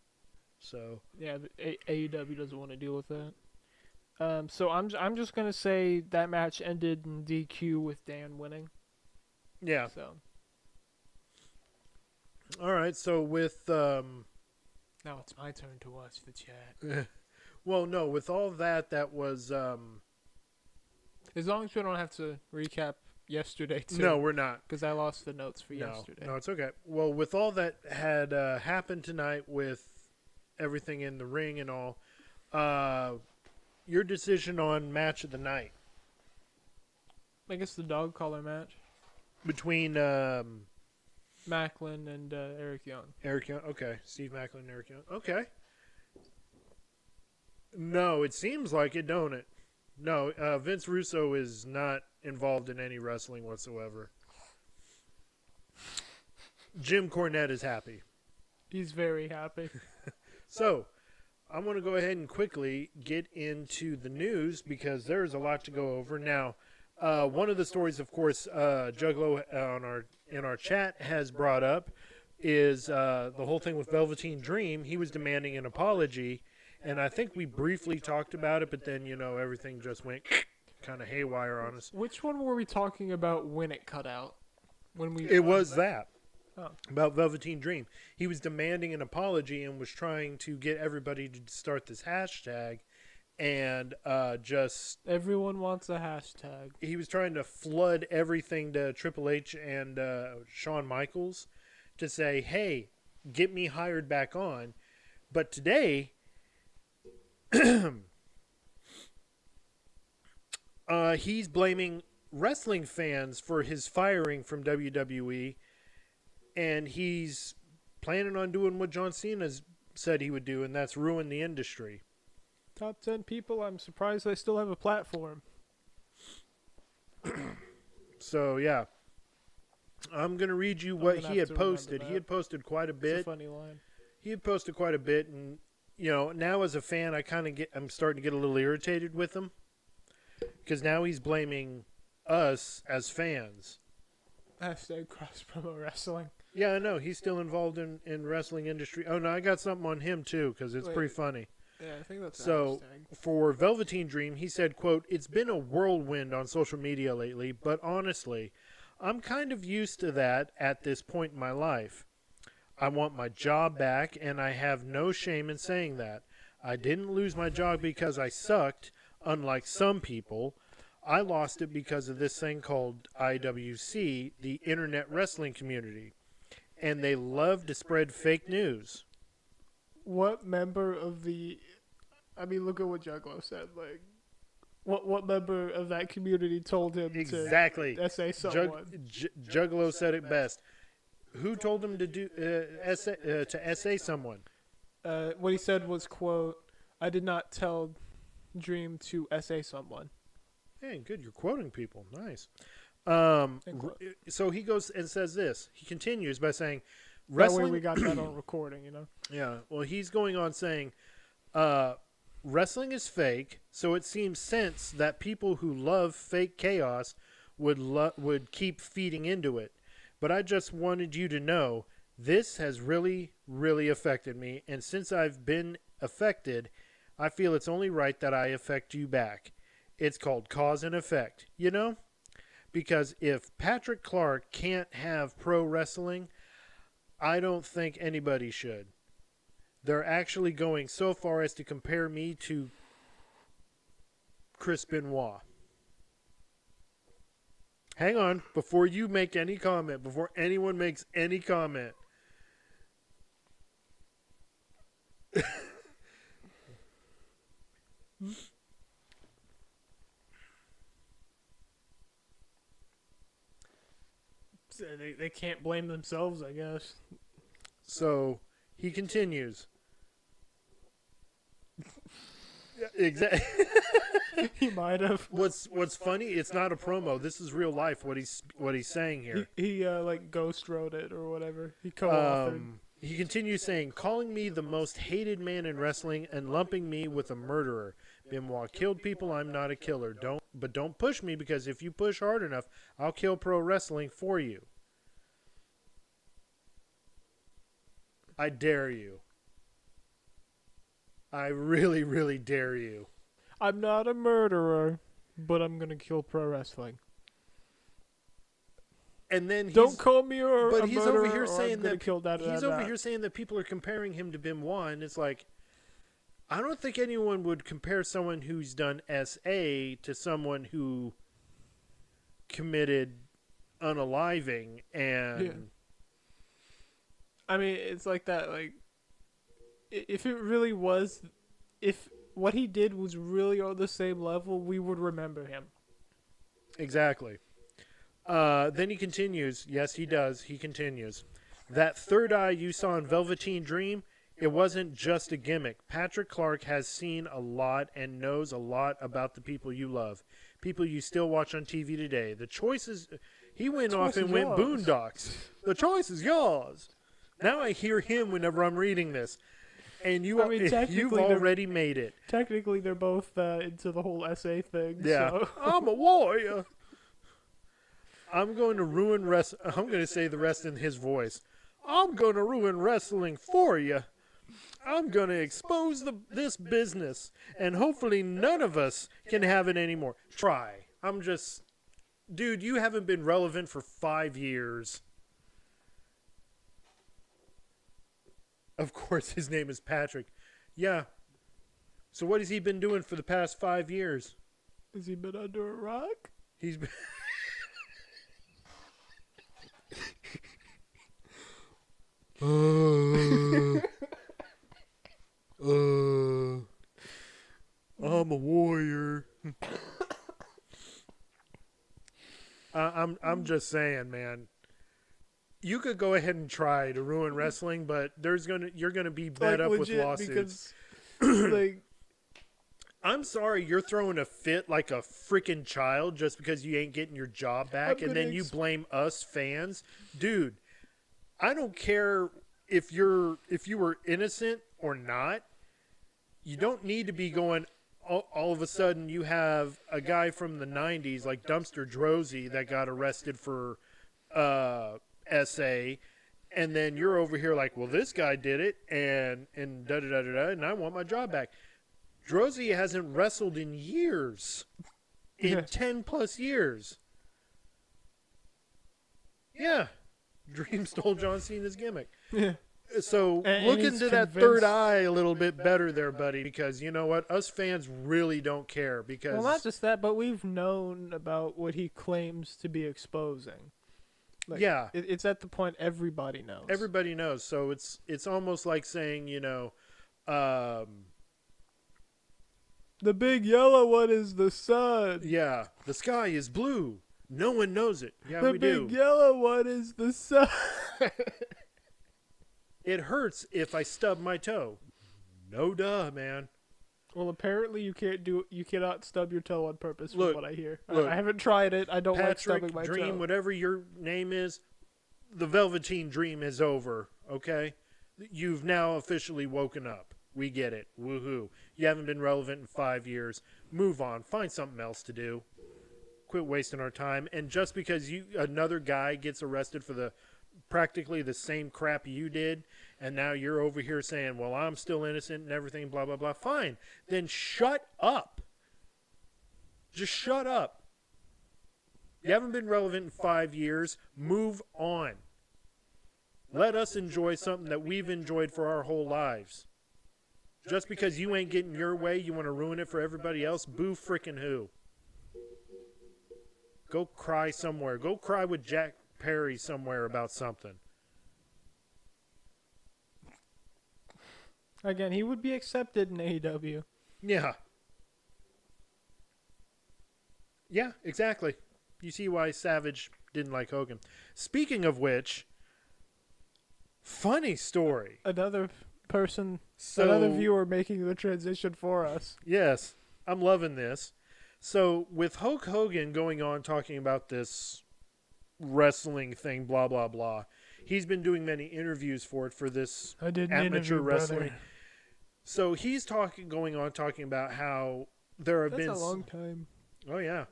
So yeah, AEW doesn't want to deal with that. So I'm just gonna say that match ended in DQ with Dan winning. Yeah. So. All right. So with now it's my turn to watch the chat. well, no, with all that was. As long as we don't have to recap yesterday too. No, we're not. Because I lost the notes for yesterday. No, it's okay. Well, with all that had happened tonight, with everything in the ring and all, your decision on match of the night. I guess the dog collar match Between Macklin and Eric Young. Eric Young, okay. Steve Macklin and Eric Young, okay. No, it seems like it, don't it? No, Vince Russo is not involved in any wrestling whatsoever. Jim Cornette is happy. He's very happy. So, I'm going to go ahead and quickly get into the news because there's a lot to go over. Now, one of the stories, of course, Juggalo in our chat has brought up is the whole thing with Velveteen Dream. He was demanding an apology, and I think we briefly talked about it, but then, everything just went kind of haywire on us. Which one were we talking about when it cut out? It was that. Oh. About Velveteen Dream. He was demanding an apology and was trying to get everybody to start this hashtag, and just... Everyone wants a hashtag. He was trying to flood everything to Triple H and Shawn Michaels to say, hey, get me hired back on. But today... he's blaming wrestling fans for his firing from WWE, and he's planning on doing what John Cena said he would do, and that's ruin the industry. Top 10 people, I'm surprised they still have a platform. So, yeah. I'm going to read you what he had posted. He had posted quite a bit. It's a funny line. He had posted quite a bit, and, now as a fan, I'm starting to get a little irritated with him. Because now he's blaming us as fans. Hashtag cross promo wrestling. Yeah, I know. He's still involved in wrestling industry. Oh, no, I got something on him, too, because it's pretty funny. Yeah, I think that's So, for Velveteen Dream, he said, quote, "It's been a whirlwind on social media lately, but honestly, I'm kind of used to that at this point in my life. I want my job back, and I have no shame in saying that. I didn't lose my job because I sucked, unlike some people. I lost it because of this thing called IWC, the Internet Wrestling Community, and they love to spread fake news." What member of the... I mean, look at what Juggalo said. Like, what member of that community told him to essay someone? Juggalo said it best. Who told him to do to essay someone? What he said was, quote, "I did not tell Dream to essay someone." Hey, good. You're quoting people. Nice. So he goes and says this. He continues by saying, "Wrestling." That way we got that on recording, Yeah. Well, he's going on saying, "Wrestling is fake, so it seems sense that people who love fake chaos would keep feeding into it. But I just wanted you to know This has really, really affected me, and since I've been affected, I feel it's only right that I affect you back. It's called cause and effect, you know? Because if Patrick Clark can't have pro wrestling, I don't think anybody should. They're actually going so far as to compare me to Chris Benoit. Hang on, before you make any comment, before anyone makes any comment. So they can't blame themselves, I guess. So he continues. Exactly. He might have. What's funny? It's not a promo. This is real life. What he's saying here. He like ghost wrote it or whatever. He co-authored. He continues saying, calling me the most hated man in wrestling and lumping me with a murderer. Benoit killed people. I'm not a killer. Don't push me, because if you push hard enough, I'll kill pro wrestling for you. I dare you. I really, really dare you. I'm not a murderer, but I'm gonna kill pro wrestling. And then don't call me a but he's murderer, over here saying that kill he's over here saying that people are comparing him to Benoit, and it's like, I don't think anyone would compare someone who's done SA to someone who committed unaliving and. Yeah. I mean, it's like that. Like, if it really was, if what he did was really on the same level, we would remember him. Exactly. Then he continues. Yes, he does. He continues. That third eye you saw in Velveteen Dream, it wasn't just a gimmick. Patrick Clark has seen a lot and knows a lot about the people you love, people you still watch on TV today. The choices. He went off and went boondocks. The choice is yours. Now I hear him whenever I'm reading this. And you've already made it. Technically, they're both into the whole SA thing. Yeah. So. I'm a warrior. I'm going to ruin I'm going to say the rest in his voice. I'm going to ruin wrestling for you. I'm going to expose this business, and hopefully none of us can have it anymore. Try. Dude, you haven't been relevant for 5 years. Of course, his name is Patrick. Yeah. So what has he been doing for the past 5 years? Has he been under a rock? He's been... I'm a warrior. I'm just saying, man. You could go ahead and try to ruin wrestling, but you're gonna be bed up with lawsuits. Because, I'm sorry, you're throwing a fit like a freaking child just because you ain't getting your job back, and then you blame us fans, dude. I don't care if you were innocent or not. You don't need to be going. All of a sudden, you have a guy from the '90s like Dumpster Droese that got arrested for SA, and then you're over here like, well, this guy did it, and da da da da da, and I want my job back. Droese hasn't wrestled in years, in 10 plus years. Yeah, Dream stole John Cena's gimmick. Yeah. So look into that third eye a little bit better there, buddy, because you know what? Us fans really don't care. Because well, not just that, but we've known about what he claims to be exposing. Like, yeah. It's at the point everybody knows. Everybody knows. So it's almost like saying, the big yellow one is the sun. Yeah, the sky is blue. No one knows it. Yeah, we do. The big yellow one is the sun. It hurts if I stub my toe. No duh, man. Well, apparently you cannot stub your toe on purpose from what I hear. Look, I haven't tried it. I don't like Patrick, stubbing my Dream, toe. whatever your name is, the Velveteen Dream is over, okay? You've now officially woken up. We get it. Woohoo. You haven't been relevant in 5 years. Move on. Find something else to do. Quit wasting our time. And just because another guy gets arrested for the practically the same crap you did, and now you're over here saying, well, I'm still innocent and everything, blah, blah, blah. Fine. Then shut up. Just shut up. You haven't been relevant in 5 years. Move on. Let us enjoy something that we've enjoyed for our whole lives. Just because you ain't getting your way, you want to ruin it for everybody else? Boo frickin' who. Go cry somewhere. Go cry with Jack Perry somewhere about something. Again, he would be accepted in AEW. Yeah. Yeah, exactly. You see why Savage didn't like Hogan. Speaking of which, funny story. Another person, So, another viewer making the transition for us. Yes, I'm loving this. So, with Hulk Hogan going on talking about this wrestling thing, blah, blah, blah, he's been doing many interviews for this I did an amateur interview, wrestling. brother. So, he's going on talking about how there have That's been... a long time. Oh, yeah.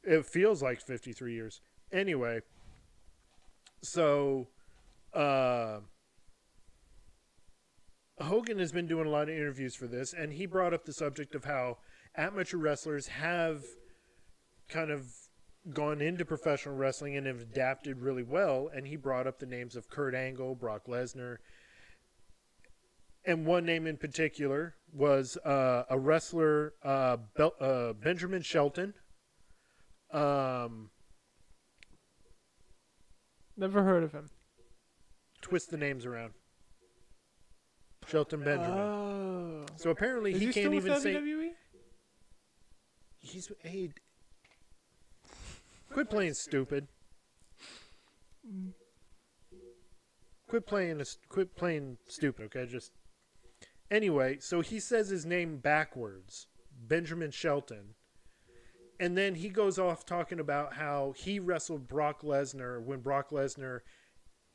It feels like 53 years. Anyway, so Hogan has been doing a lot of interviews for this, and he brought up the subject of how amateur wrestlers have kind of gone into professional wrestling and have adapted really well, and he brought up the names of Kurt Angle, Brock Lesnar, and one name in particular was a wrestler, Benjamin Shelton. Never heard of him. Twist the names around. Shelton Benjamin. Oh. So apparently Is he he can't still even with say... WWE? He's... Hey, quit playing stupid. Quit playing stupid, okay? Just... Anyway, so he says his name backwards. Benjamin Shelton. And then he goes off talking about how he wrestled Brock Lesnar when Brock Lesnar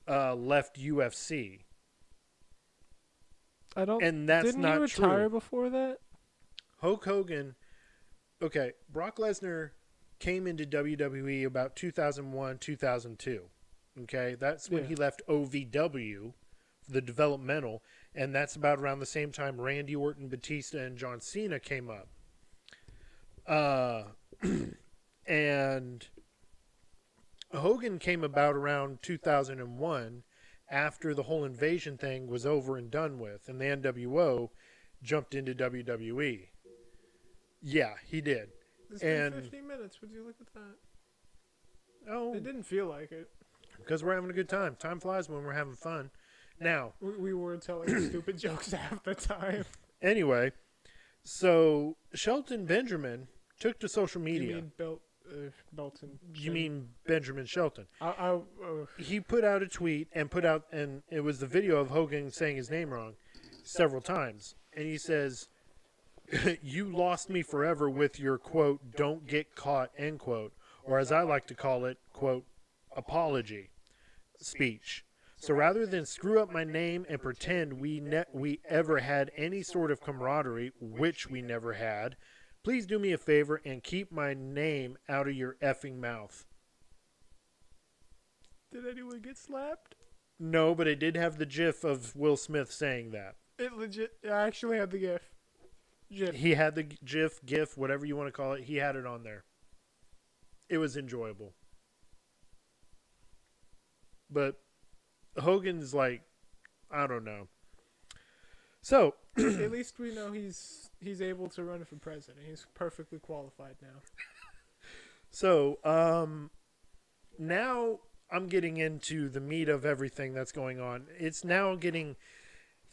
left UFC. I don't. And that's didn't not he retire true. before that? Hulk Hogan... Okay, Brock Lesnar came into WWE about 2001, 2002. Okay, that's when Yeah. he left OVW, the developmental, and that's about around the same time Randy Orton, Batista, and John Cena came up. And Hogan came about around 2001 after the whole invasion thing was over and done with, and the NWO jumped into WWE. Yeah, he did. It's And- been 15 minutes. Would you look at that? Oh, It didn't feel like it. because we're having a good time. Time flies when we're having fun. Now, We were telling stupid jokes half the time. anyway, so Shelton Benjamin took to social media. You mean Belton? You mean Benjamin Shelton? He He put out a tweet and it was the video of Hogan saying his name wrong several times. And he says, "You lost me forever with your quote, don't get caught," end quote, or as I like to call it, quote, apology speech. So rather than screw up my name and pretend we ever had any sort of camaraderie, which we never had, please do me a favor and keep my name out of your effing mouth. Did anyone get slapped? No, but it did have the gif of Will Smith saying that. It legit. I actually had the GIF. He had the gif, whatever you want to call it. He had it on there. It was enjoyable. But Hogan's like, I don't know. So, At least we know he's able to run for president. He's perfectly qualified now. So, now I'm getting into the meat of everything that's going on. It's now getting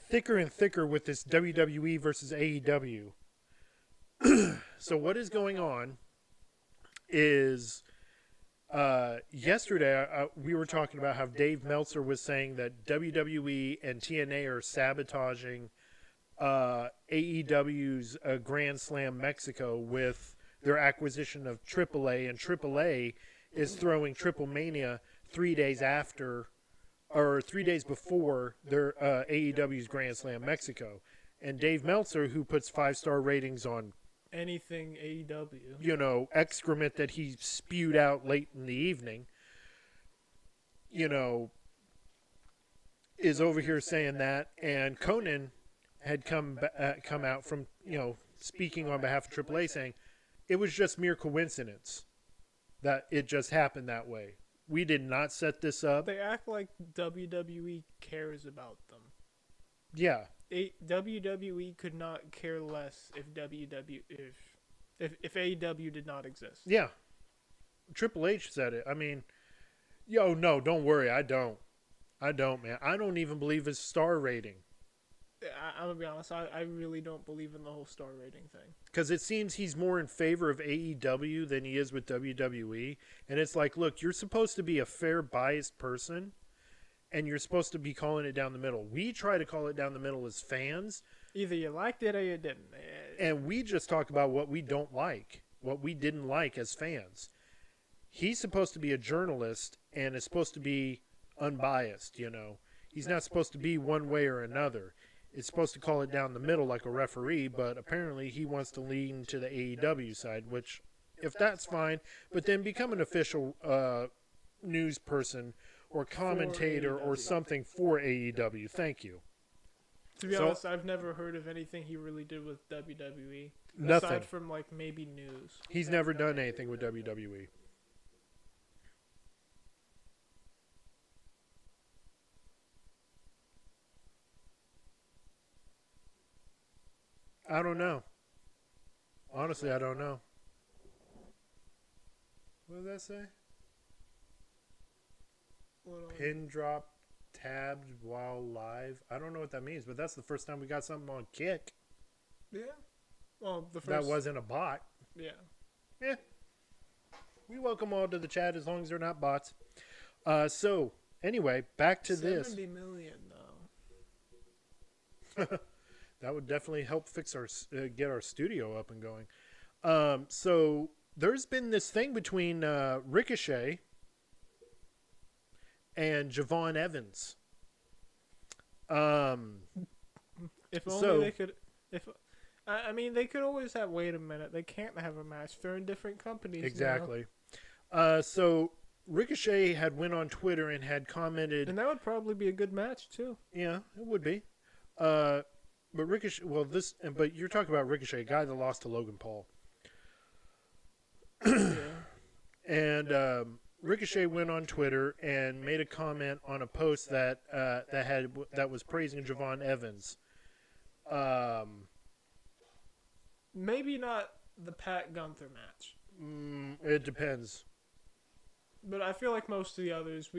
thicker and thicker with this WWE versus AEW. So what is going on is yesterday we were talking about how Dave Meltzer was saying that WWE and TNA are sabotaging AEW's Grand Slam Mexico with their acquisition of AAA, and AAA is throwing Triple Mania 3 days after, or 3 days before their AEW's Grand Slam Mexico. And Dave Meltzer, who puts 5-star ratings on, Anything AEW. you know, excrement that he spewed out late in the evening, you know, is over here saying that, and Conan had come out from, you know, speaking on behalf of AAA saying it was just mere coincidence that it just happened that way. We did not set this up. They act like WWE cares about them. Yeah. WWE could not care less if AEW did not exist. Yeah. Triple H said it. I mean, yo, no, don't worry. I don't, man. I don't even believe his star rating. I'm going to be honest. I really don't believe in the whole star rating thing. Because it seems he's more in favor of AEW than he is with WWE. And it's like, look, you're supposed to be a fair, biased person, and you're supposed to be calling it down the middle. We try to call it down the middle as fans. Either you liked it or you didn't. And we just talk about what we don't like, what we didn't like as fans. He's supposed to be a journalist and is supposed to be unbiased, you know. He's not supposed to be one way or another. It's supposed to call it down the middle like a referee, but apparently he wants to lean to the AEW side, which, if that's fine, but then become an official news person or commentator or something for AEW. Thank you. To be honest, I've never heard of anything he really did with WWE. Nothing. Aside from, like, maybe news. He's never done anything with WWE. I don't know. Honestly, I don't know. What does that say? Pin drop tabbed while live. I don't know what that means, but that's the first time we got something on Kick. Yeah. Well, the first... That wasn't a bot. Yeah. Yeah. We welcome all to the chat as long as they're not bots. So, anyway, back to 70 million, though. That would definitely help fix our get our studio up and going. So there's been this thing between Ricochet and Javon Evans. If only they could. I mean, they could always have. Wait a minute, they can't have a match. They're in different companies. Exactly. So Ricochet had went on Twitter and had commented, and that would probably be a good match too. Yeah, it would be. But Ricochet, but you're talking about Ricochet, a guy that lost to Logan Paul. Yeah. And Ricochet went on Twitter and made a comment on a post that was praising Javon Evans. Maybe not the Pat Gunther match. It depends. But I feel like most of the others,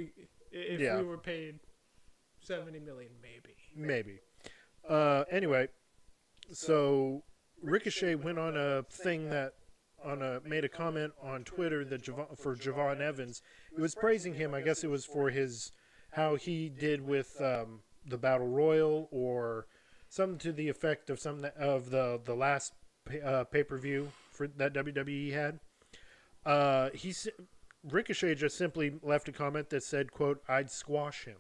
if we were paid $70 million, maybe. Anyway, so Ricochet went on a thing made a comment on Twitter that for Javon Evans. It was praising him. I guess it was for how he did with the Battle Royal or something to the effect of the last pay-per-view that WWE had. Ricochet just simply left a comment that said, quote, "I'd squash him."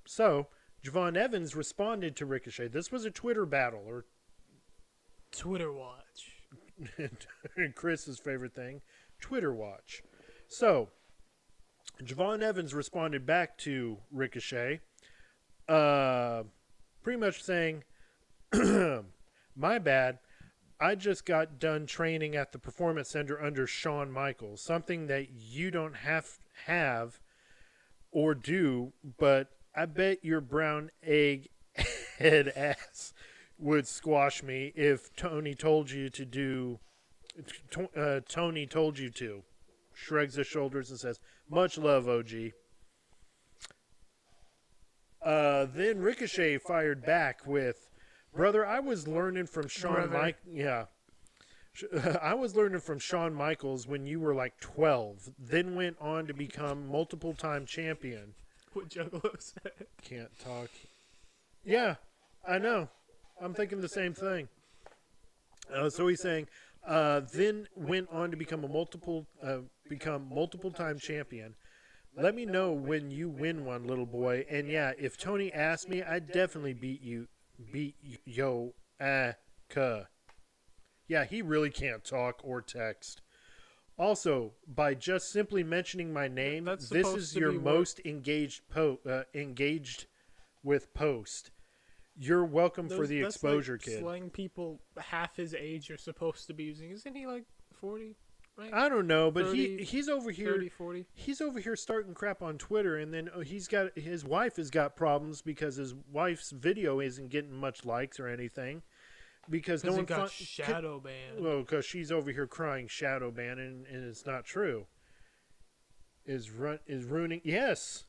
So, Javon Evans responded to Ricochet. This was a Twitter battle, or Twitter watch. Chris's favorite thing, Twitter watch. So, Javon Evans responded back to Ricochet, pretty much saying, "My bad. I just got done training at the Performance Center under Shawn Michaels, something that you don't have or do, but I bet your brown egg head ass would squash me if Tony told you to do. Tony told you to." Shrugs his shoulders and says, "Much love, OG." Then Ricochet fired back with, "Brother, I was learning from I was learning from Shawn Michaels when you were like 12, then went on to become multiple-time champion." What Juggalo said. Can't talk. Yeah, I know. I'm thinking the same thing. So he's saying, then went on to become multiple-time champion. Let me know when you win one, little boy. And yeah, if Tony asked me, I'd definitely beat yo. Yeah, he really can't talk or text. Also, by just simply mentioning my name, That's this supposed is to your be most engaged with post. You're welcome for the that's exposure, like kid. Slang people half his age are supposed to be using. Isn't he like 40? Right? I don't know, but 30, he's over here. 30, 40. He's over here starting crap on Twitter, and then his wife has got problems because his wife's video isn't getting much likes or anything because no Because one it got shadow banned. Well, because she's over here crying shadow ban, and it's not true. Is ruining? Yes.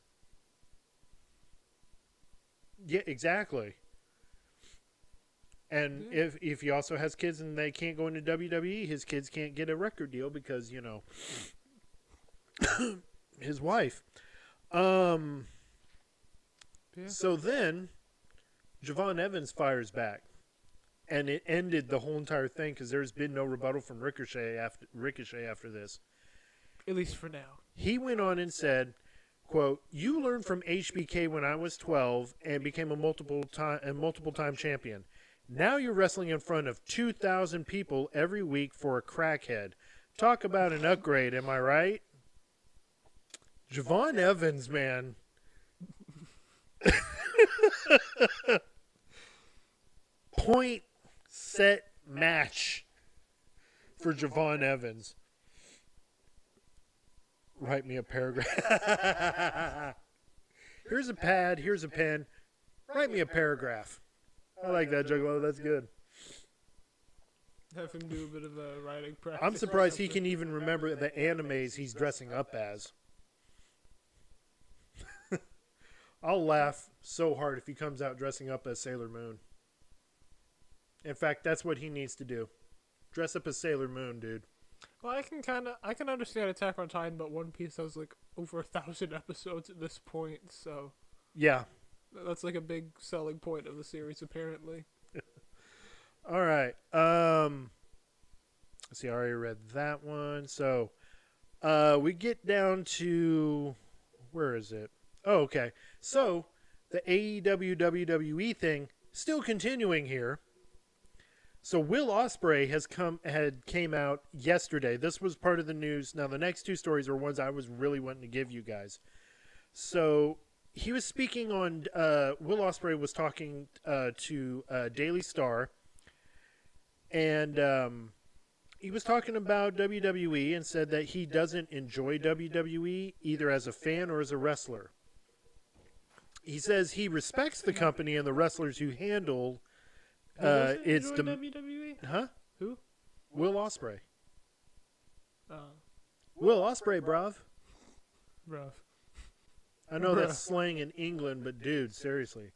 Yeah, exactly. And if he also has kids and they can't go into WWE, his kids can't get a record deal because his wife. Yeah. So then, Javon Evans fires back, and it ended the whole entire thing because there's been no rebuttal from Ricochet after this. At least for now. He went on and said, quote, "You learned from HBK when I was 12 and became a multiple time champion. Now you're wrestling in front of 2,000 people every week for a crackhead. Talk about an upgrade, am I right?" Javon Evans, man. Point, set, match for Javon Evans. Write me a paragraph. Here's a pad. Here's a pen. Write me a paragraph. I like that, Juggalo. That's good. Have him do a bit of a writing practice. I'm surprised he can even remember the animes he's dressing up as. I'll laugh so hard if he comes out dressing up as Sailor Moon. In fact, that's what he needs to do. Dress up as Sailor Moon, dude. Well, I can understand Attack on Titan, but One Piece has like over 1,000 episodes at this point, so Yeah. that's like a big selling point of the series, apparently. All right. Let's see, I already read that one. So, we get down to, where is it? Oh, okay. So, the AEW WWE thing still continuing here. So Will Ospreay came out yesterday. This was part of the news. Now the next two stories are ones I was really wanting to give you guys. So he was speaking on. Will Ospreay was talking to Daily Star, and he was talking about WWE and said that he doesn't enjoy WWE either as a fan or as a wrestler. He says he respects the company and the wrestlers who handle. It's WWE. Huh? Who? Will Ospreay. Oh, Will Ospreay, bruv. rough. I know that's slang in England, but dude, seriously.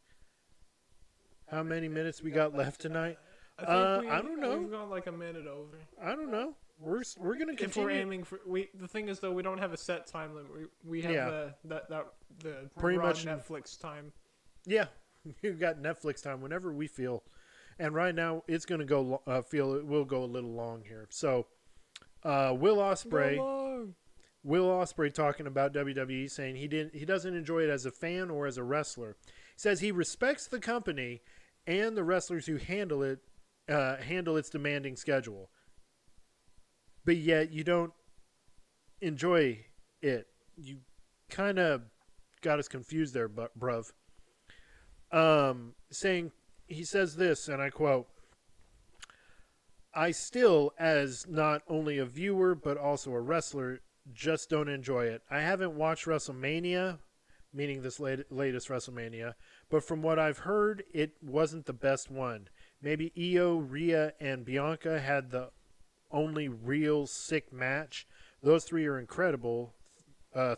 How many minutes we got left tonight? I don't know. We've gone like a minute over. I don't know. We're gonna continue. If we're aiming for the thing is though we don't have a set time limit. We have the Pretty raw much Netflix time. Yeah, we've got Netflix time whenever we feel. And right now, it's going to go. It will go a little long here. So, Will Ospreay talking about WWE, saying he doesn't enjoy it as a fan or as a wrestler. He says he respects the company and the wrestlers who handle its demanding schedule, but yet you don't enjoy it. You kind of got us confused there, bruv. Saying. He says this, and I quote, "I still, as not only a viewer, but also a wrestler, just don't enjoy it. I haven't watched WrestleMania," meaning this latest WrestleMania, "but from what I've heard, it wasn't the best one. Maybe Io, Rhea, and Bianca had the only real sick match. Those three are incredible,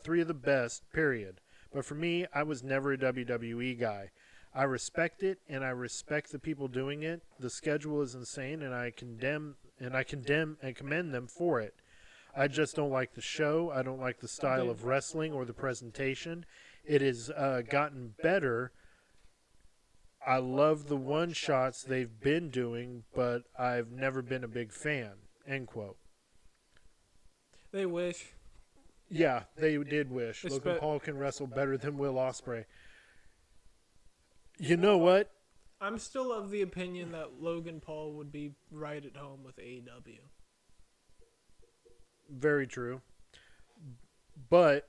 three of the best, period. But for me, I was never a WWE guy. I respect it, and I respect the people doing it. The schedule is insane, and I condemn and commend them for it. I just don't like the show. I don't like the style of wrestling or the presentation. It has gotten better. I love the one-shots they've been doing, but I've never been a big fan." End quote. They wish. Yeah, they did wish. Logan Paul can wrestle better than Will Ospreay. You know what? I'm still of the opinion that Logan Paul would be right at home with AEW. Very true. But,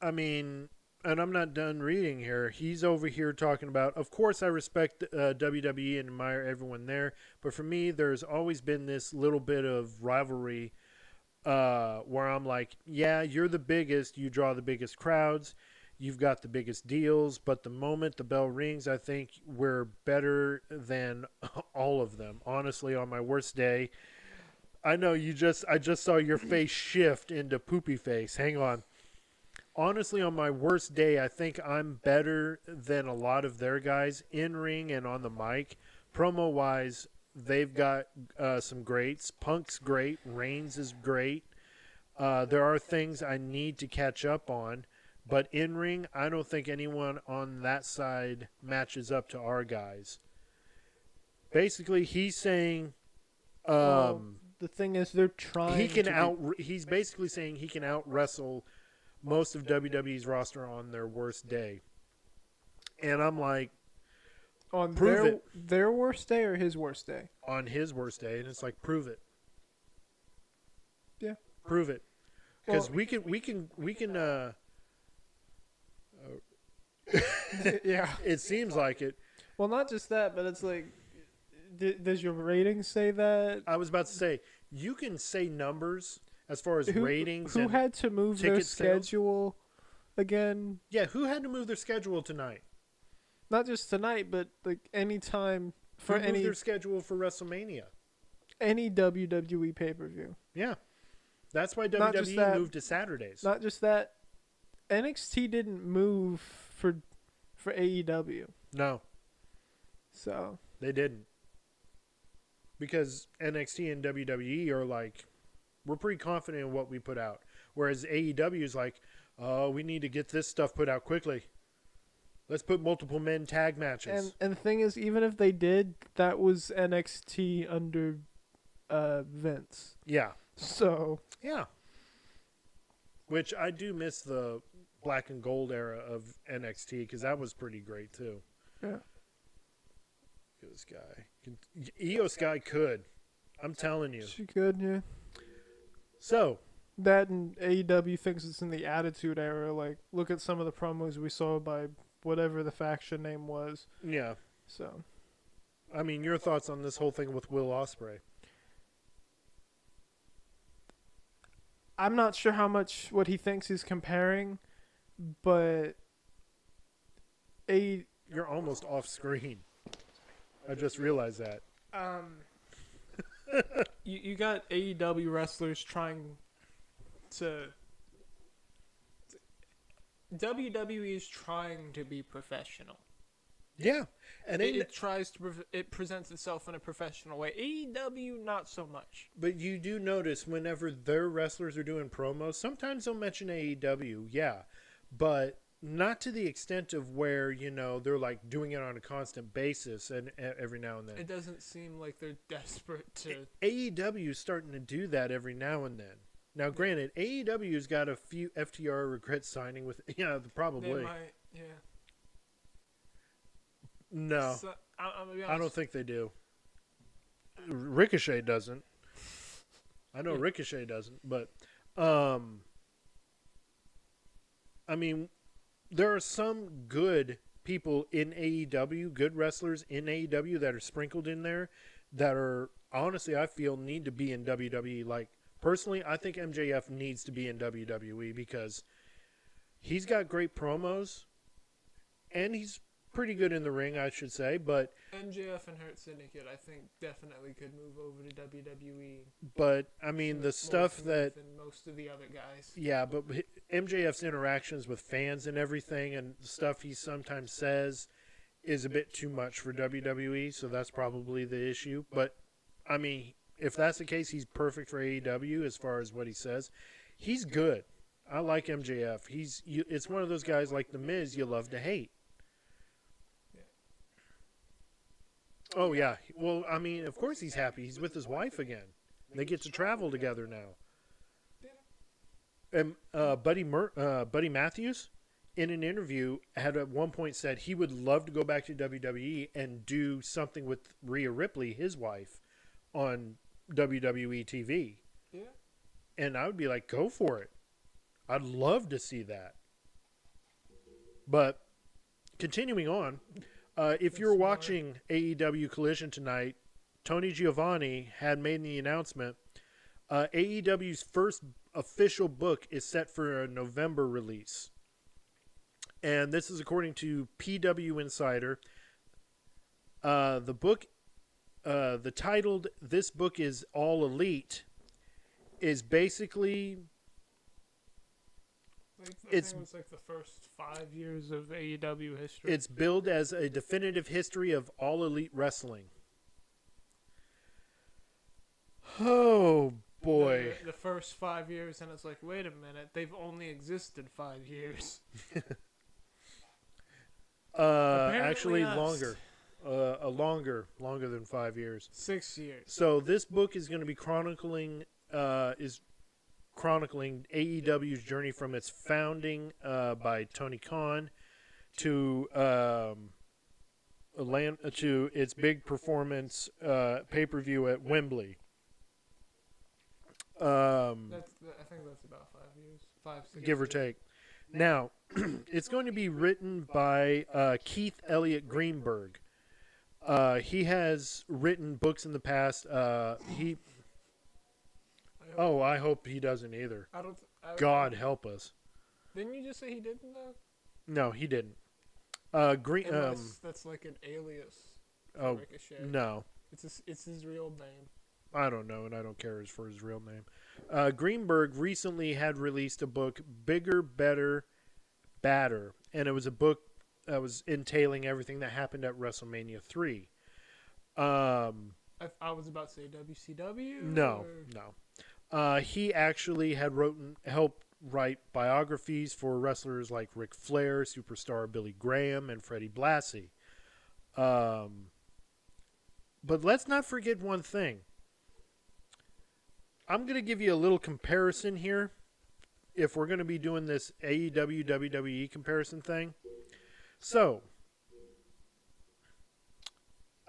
I mean, and I'm not done reading here. He's over here talking about, of course, I respect WWE and admire everyone there. But for me, there's always been this little bit of rivalry where I'm like, yeah, you're the biggest. You draw the biggest crowds. You've got the biggest deals. But the moment the bell rings, I think we're better than all of them. Honestly, on my worst day, I know I just saw your face shift into poopy face. Hang on. Honestly, on my worst day, I think I'm better than a lot of their guys in ring and on the mic. Promo wise, they've got some greats. Punk's great. Reigns is great. There are things I need to catch up on, but in ring, I don't think anyone on that side matches up to our guys. Basically, he's saying. The thing is, they're trying. He's basically saying he can out wrestle most of WWE's roster on their worst day, and I'm like, on prove their worst day or his worst day. On his worst day, and it's like, prove it. Yeah, prove it, because we can. Yeah, it seems like it. Well, not just that, but it's like. Does your ratings say that? I was about to say, you can say numbers as far as ratings. Who had to move their schedule again? Yeah, who had to move their schedule tonight? Not just tonight, but like any time for who moved their schedule for WrestleMania? Any WWE pay-per-view. Yeah, that's why WWE moved to Saturdays. Not just that, NXT didn't move for AEW. No. So they didn't. Because NXT and WWE are like, we're pretty confident in what we put out. Whereas AEW is like, oh, we need to get this stuff put out quickly. Let's put multiple men tag matches. And the thing is, even if they did, that was NXT under Vince. Yeah. So. Yeah. Which I do miss the black and gold era of NXT because that was pretty great too. Yeah. This guy. Io Sky could. I'm telling you. She could, yeah. So. That and AEW thinks it's in the Attitude Era. Like, look at some of the promos we saw by whatever the faction name was. Yeah. So. I mean, your thoughts on this whole thing with Will Ospreay? I'm not sure how much what he thinks he's comparing, but You're almost off screen. I just realized that. You got AEW wrestlers trying to. WWE is trying to be professional. Yeah, and it tries to. It presents itself in a professional way. AEW, not so much. But you do notice whenever their wrestlers are doing promos, sometimes they'll mention AEW. Yeah, but not to the extent of where, you know, they're like doing it on a constant basis and every now and then. It doesn't seem like they're desperate to. AEW is starting to do that every now and then. Now, granted, AEW's got a few FTR regrets signing with, yeah, probably. They might, yeah. No, so, I don't think they do. Ricochet doesn't. I know Ricochet doesn't, but I mean, there are some good people in AEW, good wrestlers in AEW that are sprinkled in there that are, honestly, I feel need to be in WWE. Like, personally, I think MJF needs to be in WWE because he's got great promos and he's pretty good in the ring, I should say. But MJF and Hurt Syndicate, I think, definitely could move over to WWE. But I mean, the stuff that than most of the other guys. Yeah, but MJF's interactions with fans and everything, and the stuff he sometimes says, is a bit too much for WWE. So that's probably the issue. But I mean, if that's the case, he's perfect for AEW as far as what he says. He's good. I like MJF. It's one of those guys like The Miz you love to hate. Oh, yeah. Well, I mean, of course he's happy. He's with his wife again. They get to travel together now. And Buddy Matthews, in an interview, had at one point said he would love to go back to WWE and do something with Rhea Ripley, his wife, on WWE TV. Yeah. And I would be like, go for it. I'd love to see that. But continuing on, if you're watching AEW Collision tonight, Tony Giovanni had made the announcement. AEW's first official book is set for a November release. And this is according to PW Insider. The book, the titled "This Book Is All Elite," is basically it was like the first 5 years of AEW history. it's billed as a definitive history of All Elite Wrestling. Oh boy! The first 5 years, and it's like, wait a minute, they've only existed 5 years. Actually, yes. longer. Longer than 5 years. 6 years. So this book is going to be chronicling AEW's journey from its founding by Tony Khan to its big performance pay-per-view at Wembley. I think that's about 5 years. 6 Give or take. Now, it's going to be written by Keith Elliott Greenberg. He has written books in the past. I hope he doesn't either. God help us. Didn't you just say he didn't, though? No, he didn't. Unless that's like an alias. Oh, Ricochet. no. It's his real name. I don't know, and I don't care for his real name. Greenberg recently had released a book, Bigger, Better, Badder, and it was a book that was entailing everything that happened at WrestleMania 3. I was about to say WCW? No. He actually had helped write biographies for wrestlers like Ric Flair, Superstar Billy Graham, and Freddie Blassie. But let's not forget one thing. I'm going to give you a little comparison here. If we're going to be doing this AEW WWE comparison thing. So,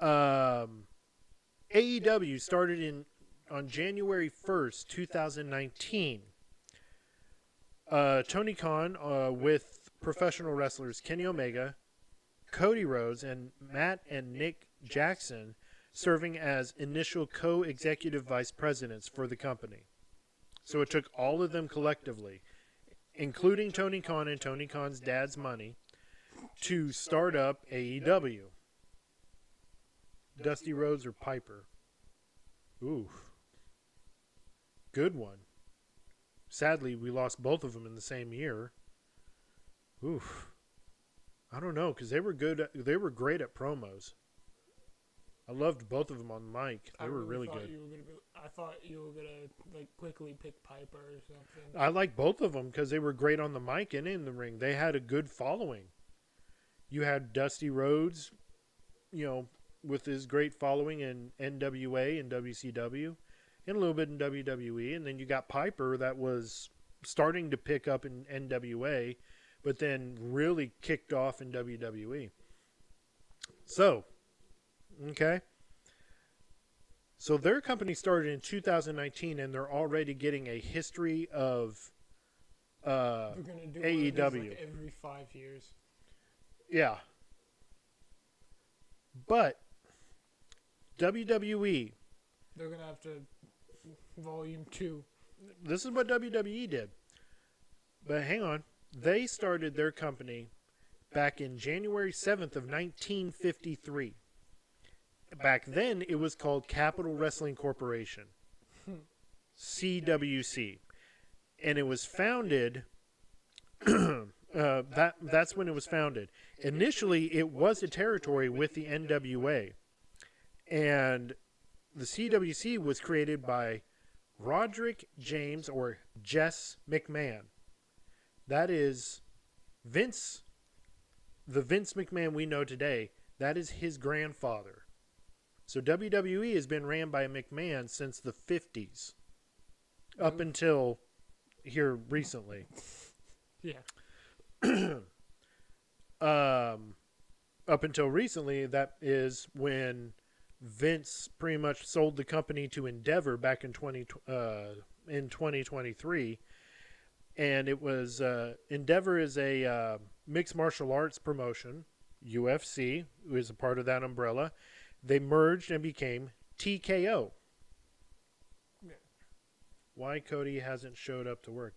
AEW started on January 1st, 2019. Tony Khan with professional wrestlers Kenny Omega, Cody Rhodes, and Matt and Nick Jackson serving as initial co-executive vice presidents for the company. So it took all of them collectively, including Tony Khan and Tony Khan's dad's money, to start up AEW. Dusty Rhodes or Piper? Ooh. Good one. Sadly, we lost both of them in the same year. Oof. I don't know, because they were good. They were great at promos. I loved both of them on the mic. They were really good. I thought you were gonna like quickly pick Piper or something. I like both of them because they were great on the mic and in the ring. They had a good following. You had Dusty Rhodes, with his great following in NWA and WCW, and a little bit in WWE, and then you got Piper that was starting to pick up in NWA, but then really kicked off in WWE. So, okay. So their company started in 2019, and they're already getting a history of They're gonna do AEW. like every 5 years. Yeah. But WWE, They're gonna have to Volume 2. this is what WWE did. But hang on. They started their company back in January 7th of 1953. Back then, it was called Capital Wrestling Corporation, CWC. And it was founded, that's when it was founded. Initially, it was a territory with the NWA. And the CWC was created by Roderick James, or Jess McMahon. That is Vince, the Vince McMahon we know today. That is his grandfather. So WWE has been ran by a McMahon since the 50s, up until here recently. Yeah. Up until recently, that is when Vince pretty much sold the company to Endeavor back in in 2023. And it was Endeavor is a mixed martial arts promotion, UFC, who is a part of that umbrella. They merged and became TKO. Yeah. Why Cody hasn't showed up to work?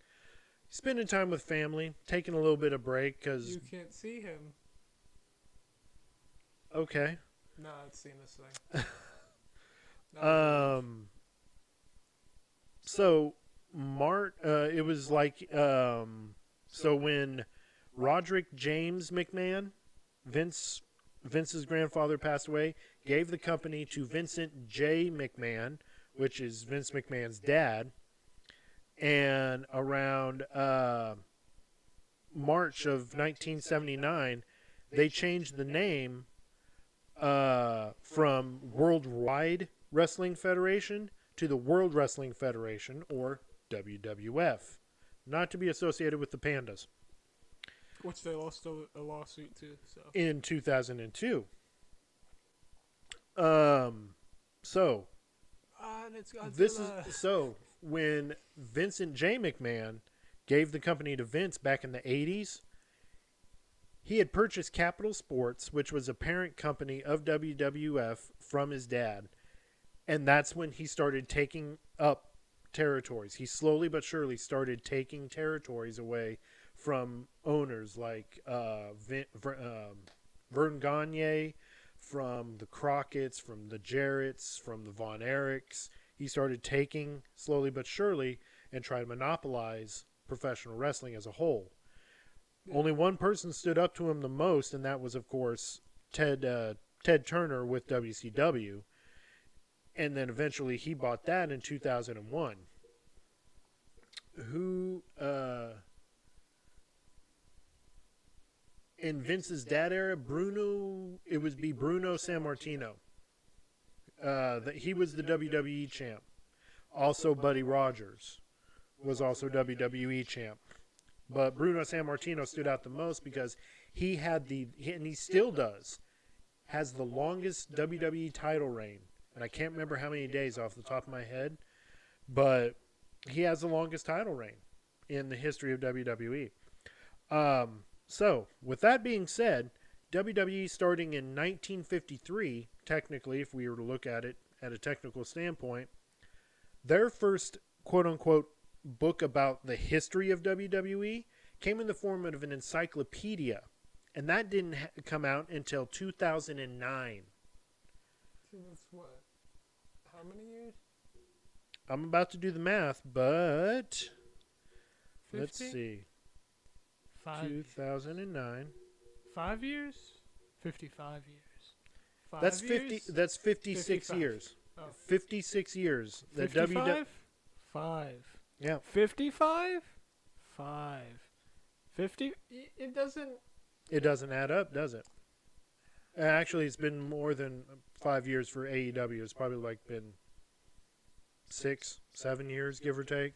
Spending time with family, taking a little bit of break because. You can't see him. Okay. No, I've seen this thing. So it was like so when Roderick James McMahon, Vince's grandfather, passed away, gave the company to Vincent J. McMahon, which is Vince McMahon's dad, and around March of 1979, they changed the name from Worldwide Wrestling Federation to the World Wrestling Federation, or WWF, not to be associated with the Pandas. Which they lost a lawsuit to. So In 2002. So and it's Godzilla. this is so when Vincent J. McMahon gave the company to Vince back in the 80s, he had purchased Capital Sports, which was a parent company of WWF, from his dad. And that's when he started taking up territories. He slowly but surely started taking territories away from owners like Vern Gagne, from the Crockett's, from the Jarrett's, from the Von Erichs. He started taking slowly but surely and trying to monopolize professional wrestling as a whole. Yeah. Only one person stood up to him the most, and that was, of course, Ted Turner with WCW. And then eventually he bought that in 2001. In Vince's dad era, it would be Bruno Sammartino. He was the WWE champ. Also, Buddy Rogers was also WWE champ. But Bruno Sammartino stood out the most because he had and he still does, has the longest WWE title reign. And I can't remember how many days off the top of my head, but he has the longest title reign in the history of WWE. So, with that being said, WWE starting in 1953, technically, if we were to look at it at a technical standpoint, their first quote-unquote book about the history of WWE came in the form of an encyclopedia, and that didn't come out until 2009. So that's what? How many years? I'm about to do the math, but 50? Let's see. 2009. 5 years? 55 years. 5 That's years? 50. That's 56 55. years. Oh. 56 years. 55? 5. Yeah. 55? 5. 50? It doesn't... It doesn't add up, does it? Actually, it's been more than 5 years for AEW. It's probably been 6, 7 years, give or take.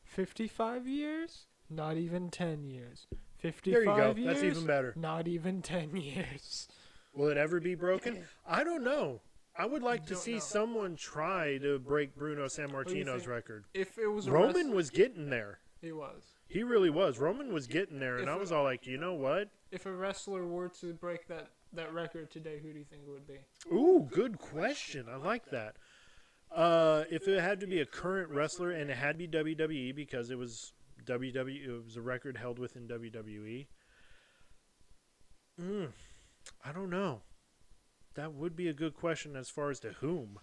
55 years? Not even 10 years. 55 there you go. years? That's even better. Not even 10 years. Will it ever be broken? I don't know. I would like to see someone try to break Bruno Sammartino's record. If it was Roman was getting there. He was. He really was. Roman was getting there, and I was all like, you know what? If a wrestler were to break that record today, who do you think it would be? Ooh, good question. I like that. If it had to be a current wrestler, and it had to be WWE because it was WWE, it was a record held within WWE. I don't know. That would be a good question as far as to whom.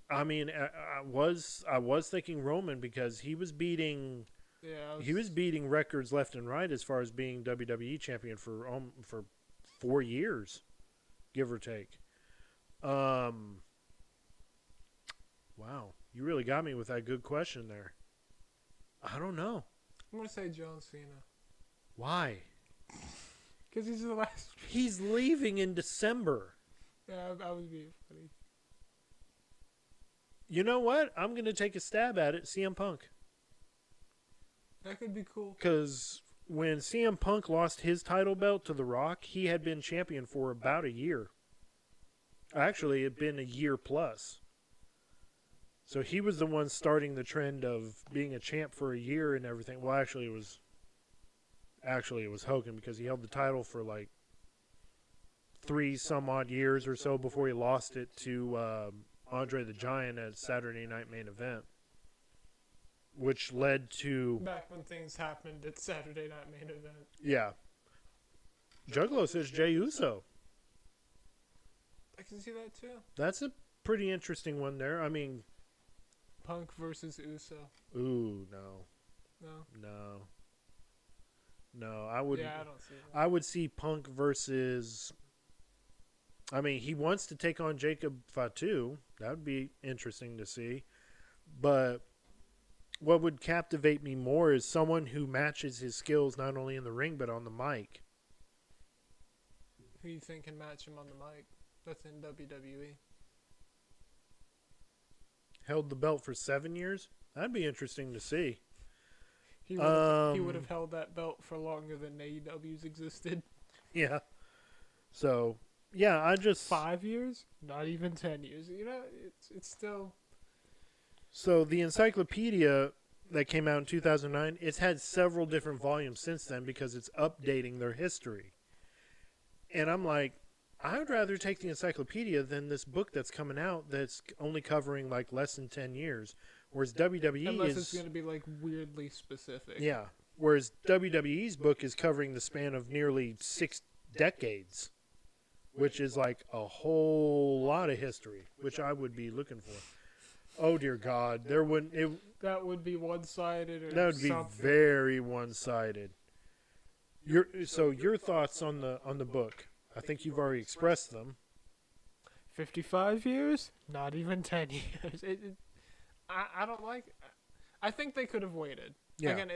I mean, I was thinking Roman because he was beating records left and right as far as being WWE champion for 4 years, give or take. Wow, you really got me with that good question there. I don't know. I'm gonna say John Cena. Why? Because he's the last. He's leaving in December. Yeah, I was being funny. You know what? I'm going to take a stab at it. CM Punk. That could be cool. Because when CM Punk lost his title belt to The Rock, he had been champion for about a year. Actually, it had been a year plus. So he was the one starting the trend of being a champ for a year and everything. Well, actually, it was Hogan, because he held the title for like 3 some odd years or so before he lost it to Andre the Giant at Saturday Night Main Event, which led to Back when things happened at Saturday Night Main Event. yeah. Juggalo says Jey Uso. I can see that too. That's a pretty interesting one there. I mean, Punk versus Uso. ooh, no. No. No, I would. Yeah, I don't see that. I would see Punk versus. I mean, he wants to take on Jacob Fatu. That would be interesting to see. But what would captivate me more is someone who matches his skills not only in the ring but on the mic. Who you think can match him on the mic? That's in WWE. Held the belt for 7 years. That'd be interesting to see. He would have held that belt for longer than AEW's existed. Yeah. So, yeah, I just 5 years? Not even 10 years. You know, it's still. So the encyclopedia that came out in 2009, it's had several different volumes since then because it's updating their history. And I'm like, I would rather take the encyclopedia than this book that's coming out that's only covering like less than 10 years. Whereas WWE Unless it's going to be like weirdly specific. Yeah. Whereas WWE's book is covering the span of nearly 6 decades, which is like a whole lot of history, which I would be looking for. Oh dear God, That would be one-sided. Or that would be something. very one-sided. Your thoughts on the book? I think you've already expressed them. 55 years? Not even 10 years. I don't like. I think they could have waited. Yeah. Again,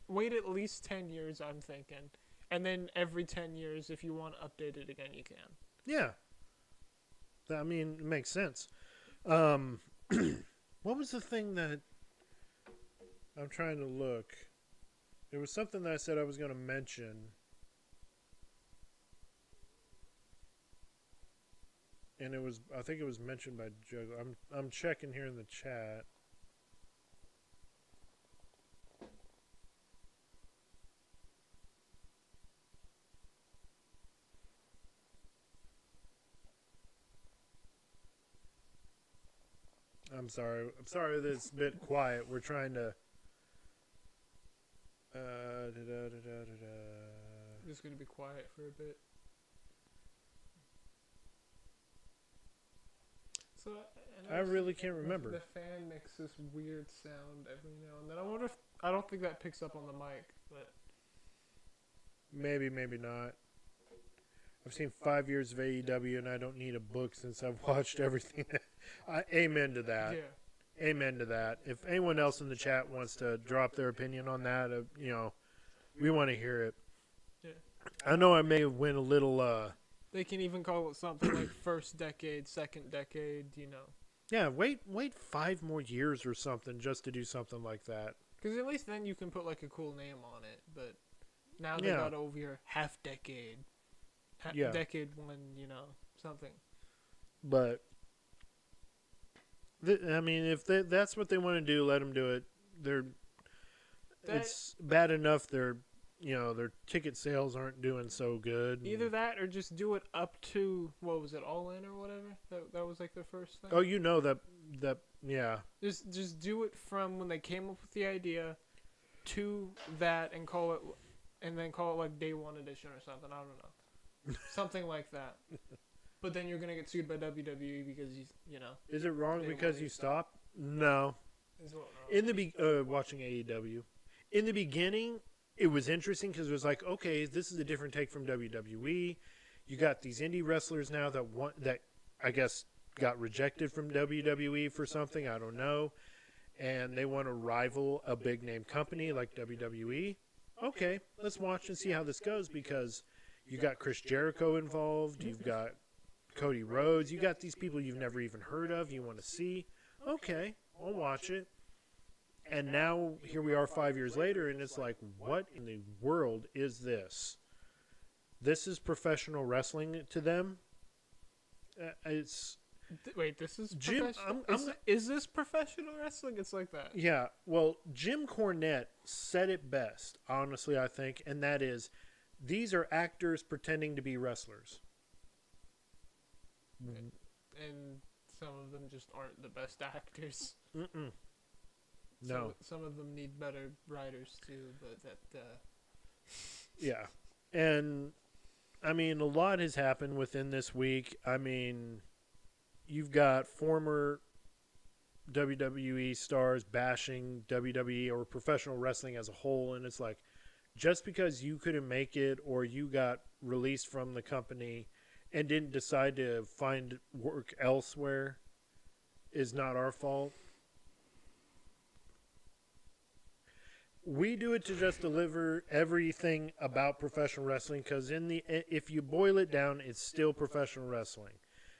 wait at least 10 years. I'm thinking, and then every 10 years, if you want to update it again, you can. Yeah. I mean, it makes sense. What was the thing that I'm trying to look? There was something that I said I was going to mention. And I think it was mentioned by Juggalo. I'm checking here in the chat. I'm sorry that it's a bit quiet. We're trying to. Just gonna be quiet for a bit. So I really can't remember. The fan makes this weird sound every now and then. I don't think that picks up on the mic, but Maybe not. I've seen 5 years of AEW, and I don't need a book since I've watched everything. Amen to that. yeah. Amen to that. If anyone else in the chat wants to drop their opinion on that, we want to hear it. Yeah. I know I may have went a little. They can even call it something like first decade, second decade, Yeah, wait 5 more years or something just to do something like that. Because at least then you can put like a cool name on it. But now they got over here half decade, decade one, something. But I mean, if that's what they want to do, let them do it. It's bad enough their ticket sales aren't doing so good. Either that or just do it up to, what was it, All In or whatever? That was like their first thing. Oh, that yeah. Just do it from when they came up with the idea to that and call it like Day One Edition or something. I don't know. Something like that. But then you're gonna get sued by WWE because Is it wrong because you stopped? No. Watching AEW, in the beginning, it was interesting because it was like, okay, this is a different take from WWE. You got these indie wrestlers now that I guess got rejected from WWE for something, I don't know, and they want to rival a big name company like WWE. Okay, let's watch and see how this goes, because you got Chris Jericho involved, you've got Cody Rhodes, you got these people you've never even heard of, you want to see. Okay, I'll watch it. And now here we are 5 years later, and it's like, what in the world is this? This is professional wrestling to them. Wait, this is Jim. professional? Is this professional wrestling? It's like that. Yeah. Well, Jim Cornette said it best, honestly, I think, and that is, these are actors pretending to be wrestlers. And some of them just aren't the best actors. Mm-mm. No. Some of them need better writers too, but that. Yeah. And, I mean, a lot has happened within this week. I mean, you've got former WWE stars bashing WWE or professional wrestling as a whole, and it's like, just because you couldn't make it or you got released from the company and didn't decide to find work elsewhere is not our fault. We do it to just deliver everything about professional wrestling because if you boil it down, it's still professional wrestling.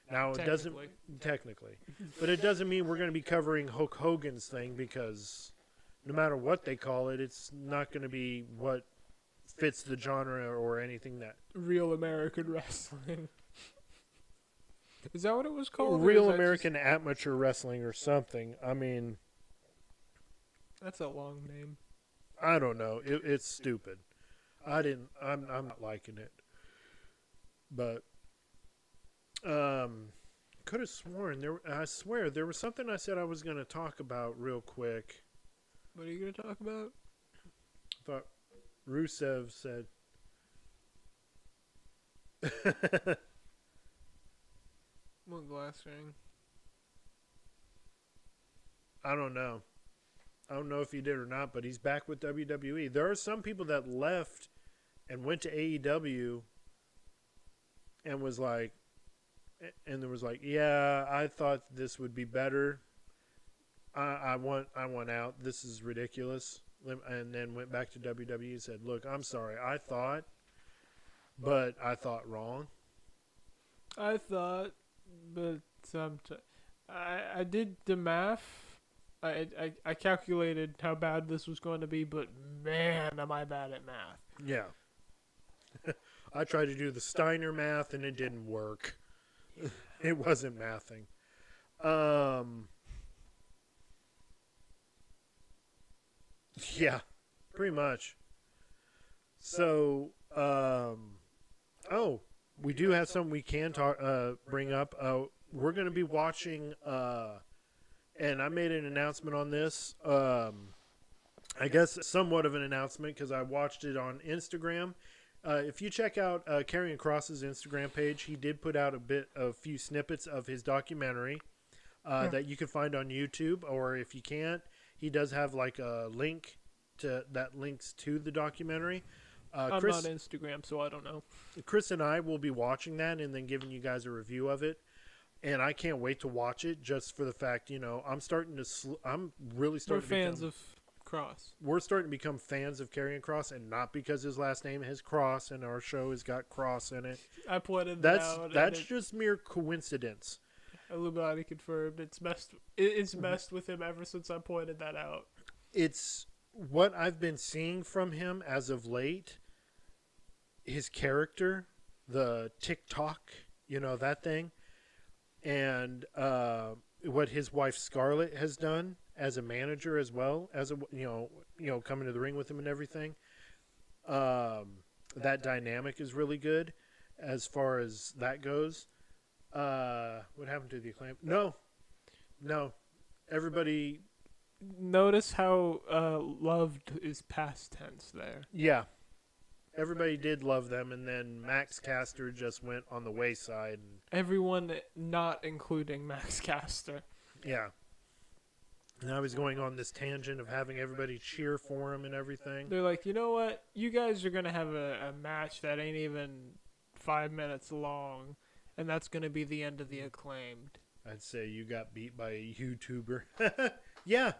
Now, it doesn't technically, but it doesn't mean we're going to be covering Hulk Hogan's thing because no matter what they call it, it's not going to be what fits the genre or anything that Real American wrestling. Is that what it was called? Real American Amateur Wrestling or something. I mean, that's a long name. I don't know. It's stupid. I'm not liking it. But could have sworn I swear there was something I said I was going to talk about real quick. What are you going to talk about? I thought Rusev said What glass ring? I don't know. I don't know if he did or not, but he's back with WWE. There are some people that left and went to AEW and there was like, yeah, I thought this would be better. I want out. This is ridiculous. And then went back to WWE and said, look, I'm sorry. I thought wrong. I thought, but I did the math. I calculated how bad this was going to be, but man, am I bad at math. Yeah. I tried to do the Steiner math, and it didn't work. It wasn't mathing. Yeah, pretty much. So, we do have something we can bring up. We're going to be watching, and I made an announcement on this. I guess somewhat of an announcement because I watched it on Instagram. If you check out Karrion Kross's Instagram page, he did put out a few snippets of his documentary that you can find on YouTube, or if you can't, he does have like a link that links to the documentary. I'm not on Instagram, so I don't know. Chris and I will be watching that and then giving you guys a review of it. And I can't wait to watch it just for the fact, I'm really starting We're fans of Cross. We're starting to become fans of Karrion Kross, and not because his last name is Cross and our show has got Cross in it. I pointed that out. That's just mere coincidence. Illuminati confirmed. It's messed with him ever since I pointed that out. It's what I've been seeing from him as of late. His character, the TikTok, that thing, and what his wife Scarlett has done as a manager as well as coming to the ring with him and everything. That dynamic is really good as far as that goes. What happened to the Acclaim? No. Everybody. Notice how loved is past tense there. Yeah. Everybody did love them, and then Max Caster just went on the wayside. Everyone not including Max Caster. Yeah. Now he's going on this tangent of having everybody cheer for him and everything. They're like, you know what? You guys are going to have a match that ain't even 5 minutes long, and that's going to be the end of the Acclaimed. I'd say you got beat by a YouTuber. Yeah.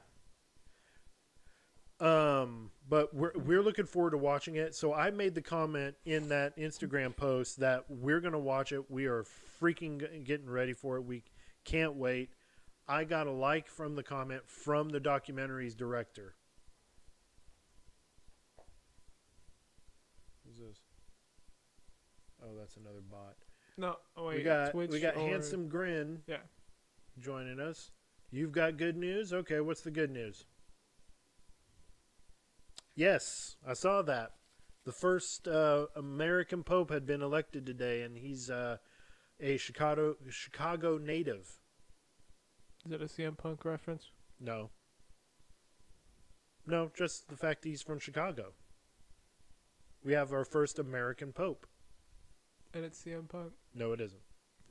But we're looking forward to watching it. So I made the comment in that Instagram post that we're going to watch it. We are freaking getting ready for it. We can't wait. I got a like from the comment from the documentary's director. Who's this? Oh, that's another bot. No, oh wait. We got Handsome Grin. Yeah. joining us. You've got good news? Okay, what's the good news? Yes, I saw that. The first American Pope had been elected today, and he's a Chicago native. Is that a CM Punk reference? No. No, just the fact he's from Chicago. We have our first American Pope. And it's CM Punk? No, it isn't.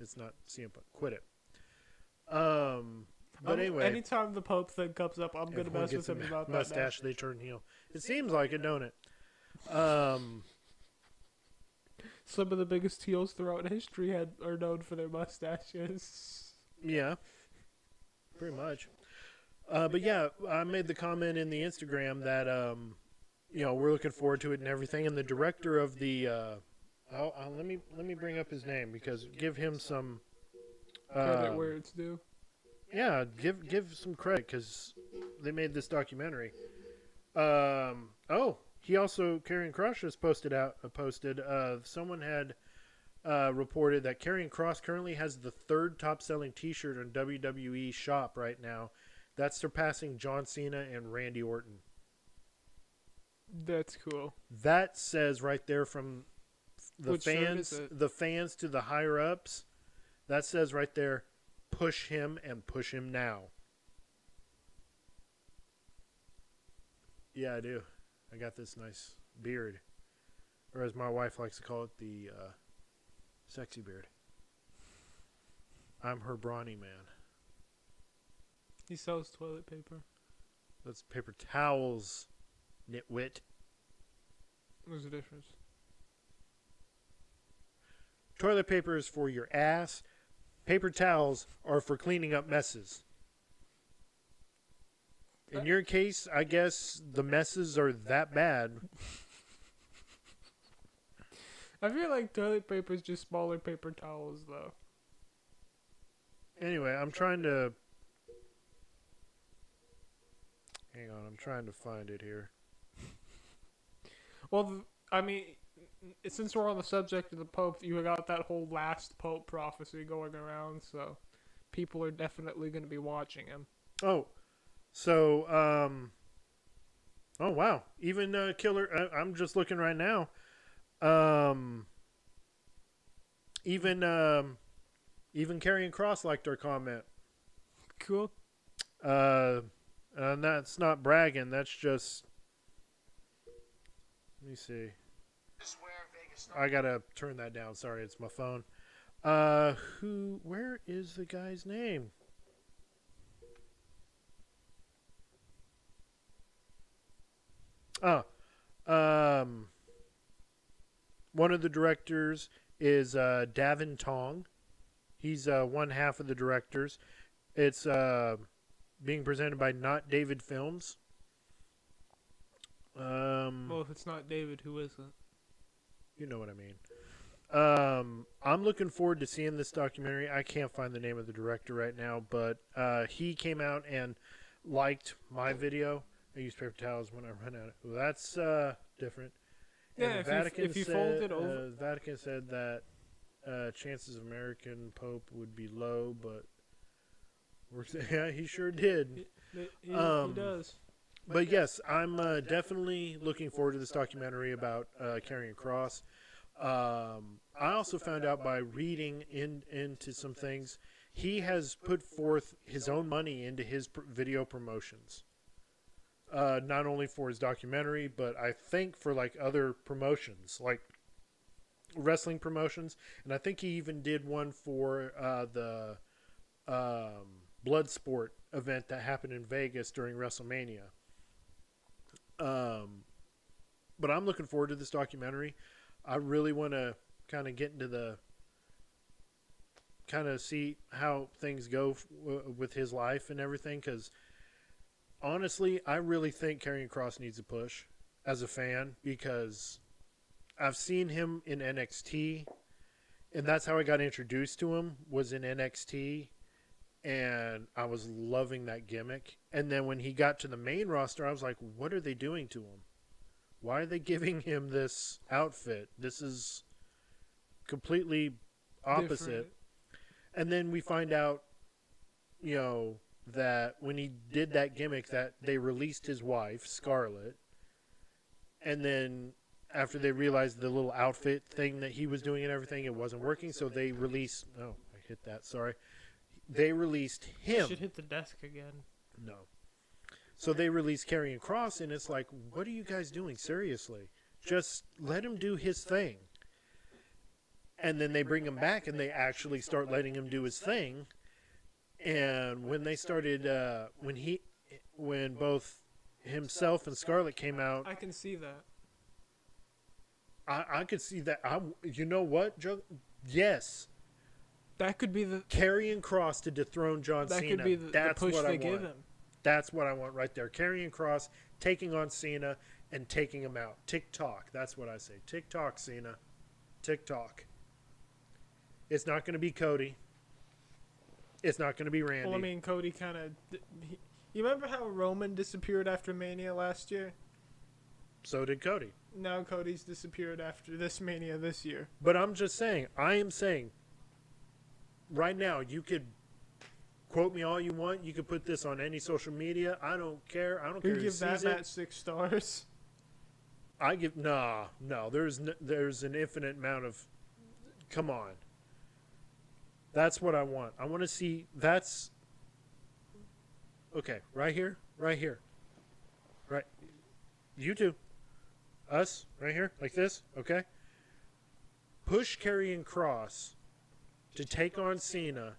It's not CM Punk. Quit it. But anyway. Anytime the Pope thing comes up, I'm going to mess with him about that. Mustache, they turn heel. It seems like it, don't it? Some of the biggest heels throughout history are known for their mustaches. Yeah. Pretty much. But yeah, I made the comment in the Instagram that, we're looking forward to it and everything. And the director of the, let me bring up his name because give him some credit where it's due. Yeah, give some credit because they made this documentary. He also Karrion Kross just posted. Someone had reported that Karrion Kross currently has the third top-selling T-shirt on WWE Shop right now. That's surpassing John Cena and Randy Orton. That's cool. That says right there from the Which fans to the higher ups. That says right there, push him and push him now. Yeah, I do. I got this nice beard, or as my wife likes to call it, the sexy beard. I'm her brawny man. He sells toilet paper. That's paper towels, nitwit. There's a difference. Toilet paper is for your ass. Paper towels are for cleaning up messes. In your case, I guess the messes are that bad. I feel like toilet paper is just smaller paper towels, though. Anyway, I'm trying to... Hang on, I'm trying to find it here. Well, since we're on the subject of the Pope, you got that whole last Pope prophecy going around, so people are definitely going to be watching him. Oh, so, oh, wow. Even Killer, I'm just looking right now. Even Karrion Kross liked our comment. Cool. And that's not bragging, that's just... Let me see. I gotta turn that down. Sorry, it's my phone. Where is the guy's name? One of the directors is Davin Tong. He's one half of the directors. It's being presented by Not David Films. Well, if it's not David, who is it? You know what I mean. I'm looking forward to seeing this documentary. I can't find the name of the director right now, but he came out and liked my video. I use paper towels when I run out. Well, that's different. Yeah, if you fold it over. The Vatican said that chances of American Pope would be low, but yeah, he sure did. He does. But yes, I'm definitely looking forward to this documentary about Karrion Kross. I also found out by reading into some things, he has put forth his own money into his video promotions. Not only for his documentary, but I think for like other promotions, like wrestling promotions. And I think he even did one for the Bloodsport event that happened in Vegas during WrestleMania. But I'm looking forward to this documentary. I really want to kind of get into see how things go with his life and everything. Because honestly, I really think Karrion Kross needs a push as a fan, because I've seen him in NXT, and that's how I got introduced to him, was in NXT. And I was loving that gimmick. And then when he got to the main roster, I was like, what are they doing to him? Why are they giving him this outfit? This is completely opposite. Different. And then we find out you know, that when he did that gimmick that they released his wife, Scarlett, and then after they realized the little outfit thing that he was doing and everything, it wasn't working, so they released... Oh, I hit that, sorry. They released him. Should hit the desk again. No. So they released Karrion Kross, and it's like, what are you guys doing? Seriously. Just let him do his thing. And then they bring him back, and they actually start letting him do his thing. And when they started, when both himself and Scarlett came out, I can see that. I could see that. You know what, Joe? Yes. That could be the Karrion Kross to dethrone John that Cena. could be the push what they I give want. him. That's what I want right there. Karrion Kross taking on Cena and taking him out. Tick-tock. That's what I say. Tick-tock, Cena. Tick-tock. It's not going to be Cody. It's not going to be Randy. Well, I mean, Cody kind of... You remember how Roman disappeared after Mania last year? So did Cody. Now Cody's disappeared after this Mania this year. But I'm just saying, I am saying, right now, you could quote me all you want. You could put this on any social media. I don't care. I don't care You who give that sees it. match 6 stars. I give... No. There's an infinite amount of... Come on. That's what I want. I want to see... That's... Okay, right here. Right here. Right. You two. Us, right here, like this, okay? Push Karrion Kross to take on Cena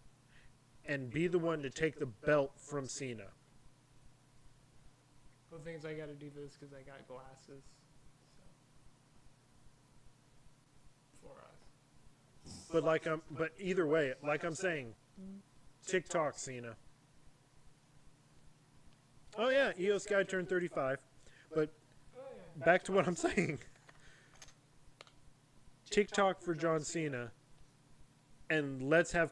and be the one to take the belt from Cena. The thing is, I gotta do this because I got glasses. So. For us. But either way, like I'm saying, TikTok Cena. Oh yeah, Io Sky turned 35, but back to what I'm saying. TikTok for John Cena, and let's have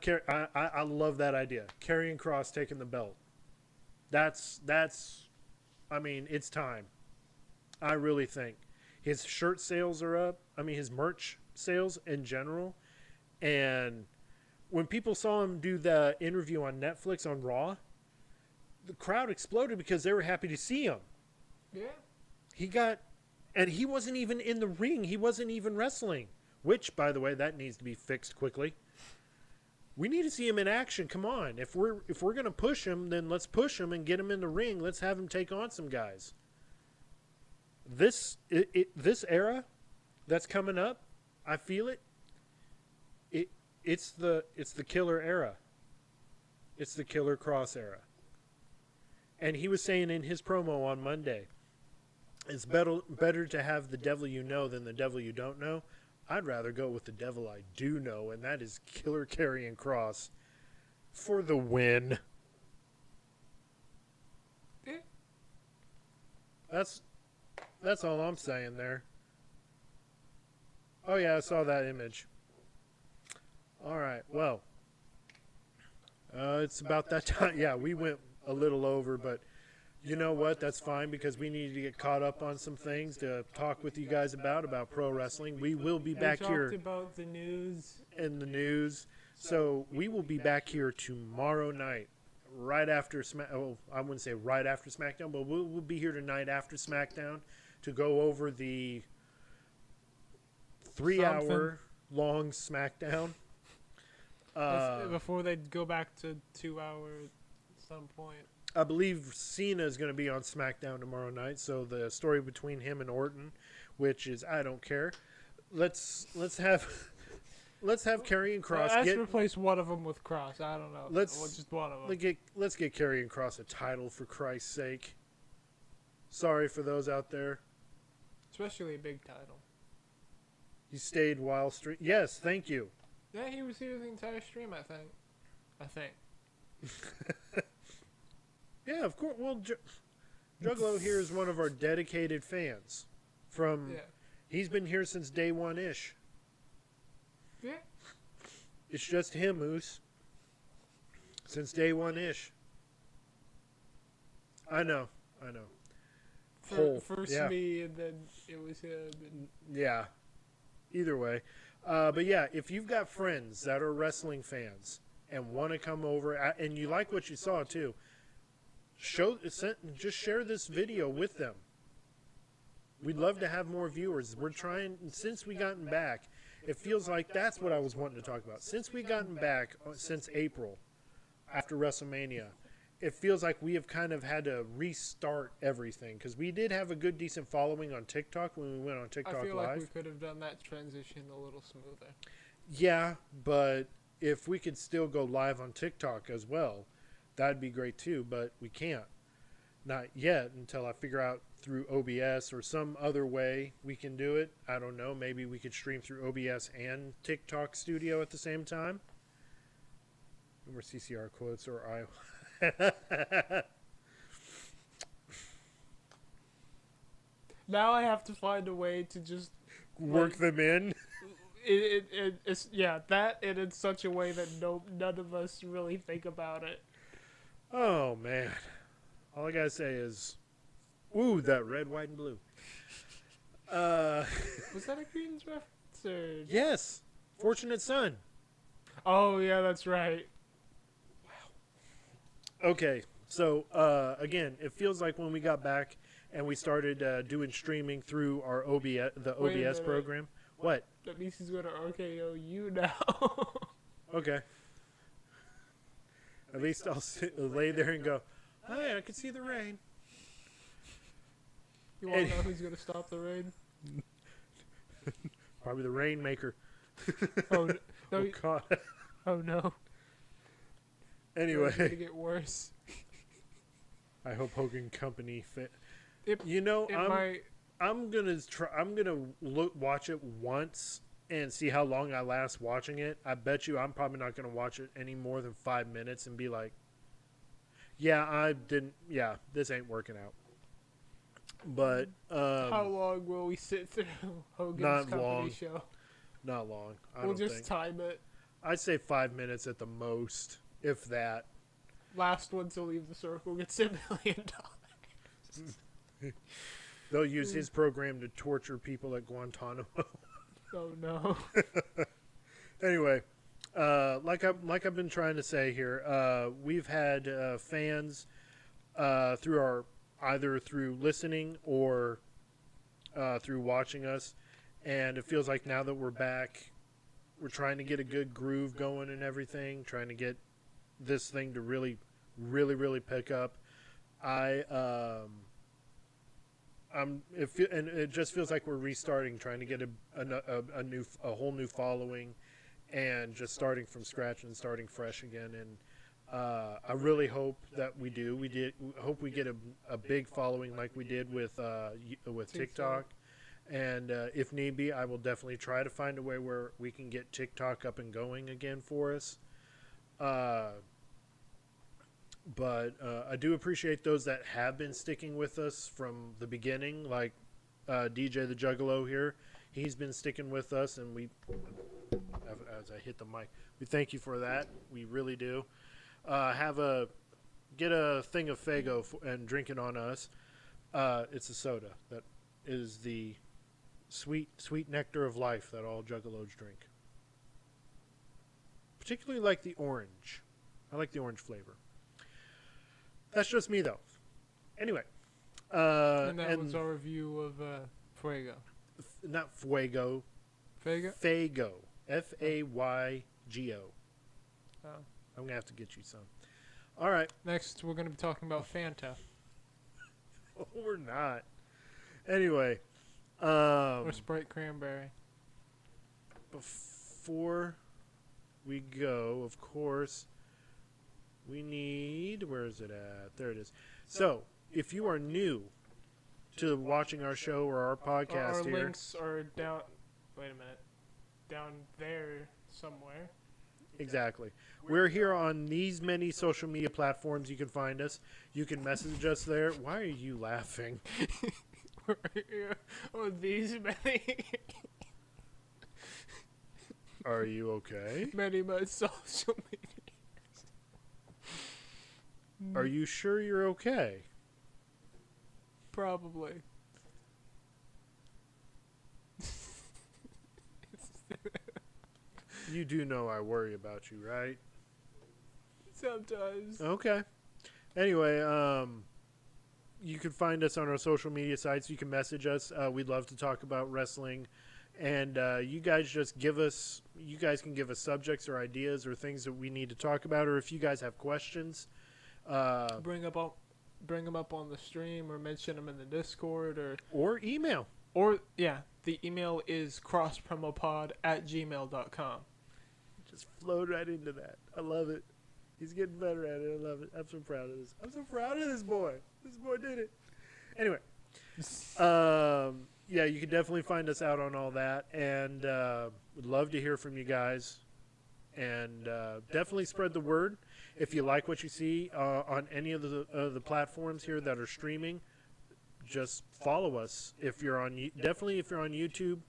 I love that idea. Karrion Kross taking the belt. That's. I mean, it's time. I really think his shirt sales are up. I mean, his merch sales in general, and when people saw him do the interview on Netflix on Raw, the crowd exploded because they were happy to see him. Yeah. And he wasn't even in the ring. He wasn't even wrestling. Which, by the way, that needs to be fixed quickly. We need to see him in action. Come on. If we're going to push him, then let's push him and get him in the ring. Let's have him take on some guys. This era that's coming up, I feel it. It's the killer era. It's the Killer Kross era. And he was saying in his promo on Monday, it's better to have the devil you know than the devil you don't know. I'd rather go with the devil I do know, and that is Killer Karrion Kross for the win. Yeah. That's all I'm saying there. Oh yeah, I saw that image. All right, well, it's about that time. Yeah, we went a little over, but you know what? That's fine because we need to get caught up on some things to talk with you guys about pro wrestling. We will be back here. We talked about the news. In the news. So we will be back here tomorrow night, right after I wouldn't say right after SmackDown, but we'll be here tonight after SmackDown to go over the 3-hour long SmackDown. Before they go back to 2 hours at some point. I believe Cena is going to be on SmackDown tomorrow night, so the story between him and Orton, which is I don't care. Let's have Karrion Kross Let's replace one of them with Cross. I don't know. Just one of them. Let's get Karrion Kross a title for Christ's sake. Sorry for those out there. Especially a big title. He stayed while stream. Yes, thank you. Yeah, he was here the entire stream. I think. Yeah, of course. Well, Juggalo here is one of our dedicated fans. He's been here since day one-ish. Yeah. It's just him, Moose. Since day one-ish. I know. First me, and then it was him. Yeah. Either way. But yeah, if you've got friends that are wrestling fans and want to come over, and you like what you saw too, just share this video with them. We'd love to have more viewers. We're trying, since we gotten back, it feels like that's what I was wanting to talk about. Since we gotten back, since April, after WrestleMania, it feels like we have kind of had to restart everything, because we did have a good, decent following on TikTok when we went on TikTok Live. I feel like we could have done that transition a little smoother. Yeah, but if we could still go live on TikTok as well, that'd be great too, but we can't. Not yet, until I figure out through OBS or some other way we can do it. I don't know. Maybe we could stream through OBS and TikTok Studio at the same time. No more CCR quotes or I. Now I have to find a way to just work them in. It's that, and in such a way that none of us really think about it. Oh man, all I gotta say is, ooh, that red, white, and blue. Was that a Greens reference? Or... Yes, Fortunate Son. Oh yeah, that's right. Okay, so again, it feels like when we got back and we started doing streaming through our OBS program. What? That means he's going to RKO you now. Okay. At least I'll lay there and go, hey, I can see the rain. You want to know who's going to stop the rain? Probably the Rainmaker. Oh, no. Oh, God. Oh, no. Anyway. It's going to get worse. I hope Hogan Company fit. Might... I'm gonna watch it once and see how long I last watching it. I bet you I'm probably not gonna watch it any more than 5 minutes and be like, this ain't working out. But how long will we sit through Hogan's Company show? Not long. We'll just time it. I'd say 5 minutes at the most, if that. Last one to leave the circle gets $1 million. They'll use his program to torture people at Guantanamo. Oh no. Anyway, like I've been trying to say here, we've had fans through either through listening or through watching us, and it feels like now that we're back, we're trying to get a good groove going and everything, trying to get this thing to really, really, really pick up. It just feels like we're restarting, trying to get a whole new following, and just starting from scratch and starting fresh again. And I really hope that we do. Hope we get a big following like we did with TikTok, and if need be, I will definitely try to find a way where we can get TikTok up and going again for us. But I do appreciate those that have been sticking with us from the beginning, like DJ the Juggalo here. He's been sticking with us, and as I hit the mic, we thank you for that. We really do. Get a thing of Faygo and drink it on us. It's a soda that is the sweet nectar of life that all Juggalos drink. Particularly like the orange. I like the orange flavor. That's just me, though. Anyway. And that was our review of Fuego. Not Fuego. Faygo? Faygo. Faygo. Oh. I'm going to have to get you some. All right. Next, we're going to be talking about Fanta. Oh, we're not. Anyway. Or Sprite Cranberry. Before we go, of course... We need, where is it at? There it is. So, if you are new to watching our show or our podcast our here. Our links are down, wait a minute, down there somewhere. Exactly. We're here on these many social media platforms. You can find us. You can message us there. Why are you laughing? We're here on these many. Are you okay? Many social media. Are you sure you're okay? Probably. You do know I worry about you, right? Sometimes. Okay. Anyway, you can find us on our social media sites. You can message us. We'd love to talk about wrestling. And you guys can give us subjects or ideas or things that we need to talk about. Or if you guys have questions. Bring them up on the stream or mention them in the Discord or email. The email is crosspromopod@gmail.com. Just flowed right into that. I love it. He's getting better at it. I love it. I'm so proud of this. I'm so proud of this boy. This boy did it. Anyway. Yeah, you can definitely find us out on all that. And would love to hear from you guys. And definitely spread the word. If you like what you see on any of the platforms here that are streaming, just follow us. If you're on YouTube,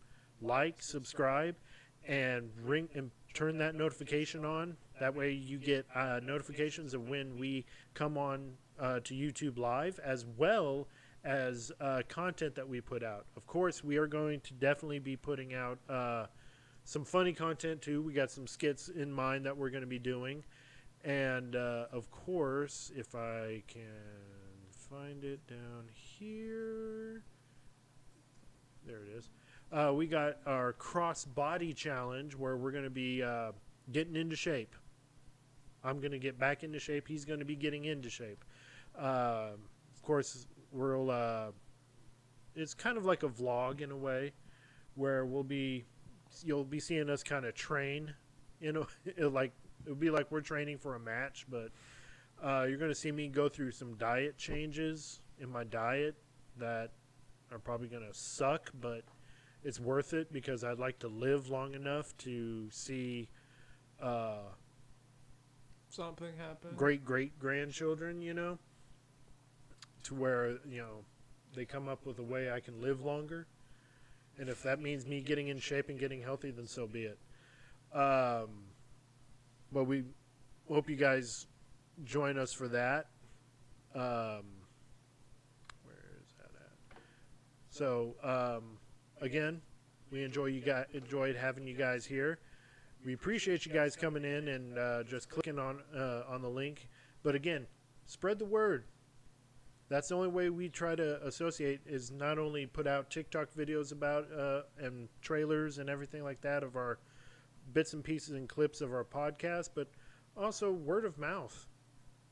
like, subscribe, and turn that notification on. That way you get notifications of when we come on to YouTube Live, as well as content that we put out. Of course, we are going to definitely be putting out some funny content too. We got some skits in mind that we're going to be doing. And of course, if I can find it down here. There it is. We got our cross body challenge where we're going to be getting into shape. I'm going to get back into shape. He's going to be getting into shape. Of course, it's kind of like a vlog in a way where you'll be seeing us kind of train, it'll be like we're training for a match, but you're going to see me go through some diet changes in my diet that are probably going to suck, but it's worth it because I'd like to live long enough to see something happen. Great-grandchildren, to where, they come up with a way I can live longer. And if that means me getting in shape and getting healthy, then so be it. But we hope you guys join us for that. Where is that at? So, again, we enjoyed having you guys here. We appreciate you guys coming in and just clicking on the link. But again, spread the word. That's the only way we try to associate, is not only put out TikTok videos about and trailers and everything like that of our bits and pieces and clips of our podcast, but also word of mouth.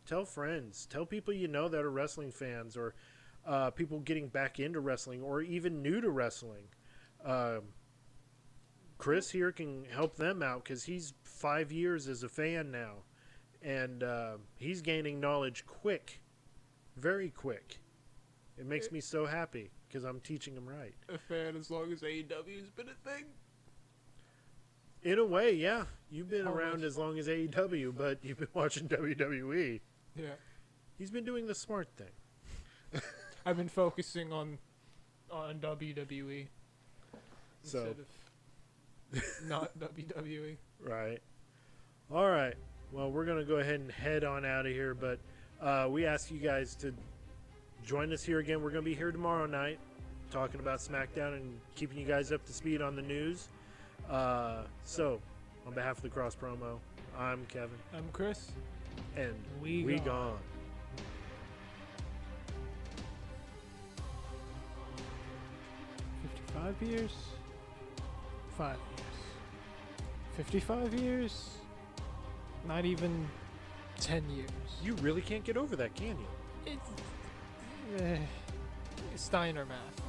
Tell friends. Tell people you know that are wrestling fans, or people getting back into wrestling, or even new to wrestling. Chris here can help them out because he's 5 years as a fan now, and he's gaining knowledge quick. Very quick. It makes me so happy because I'm teaching him right. A fan as long as AEW's been a thing? In a way, yeah. You've been around as long as AEW, but you've been watching WWE. Yeah. He's been doing the smart thing. I've been focusing on WWE instead of not WWE. Right. All right. Well, we're going to go ahead and head on out of here, but we ask you guys to join us here again. We're going to be here tomorrow night talking about SmackDown and keeping you guys up to speed on the news. So, on behalf of the Cross Promo, I'm Kevin. I'm Chris. And we gone. 55 years? 5 years. 55 years? Not even 10 years. You really can't get over that, can you? It's Steiner math.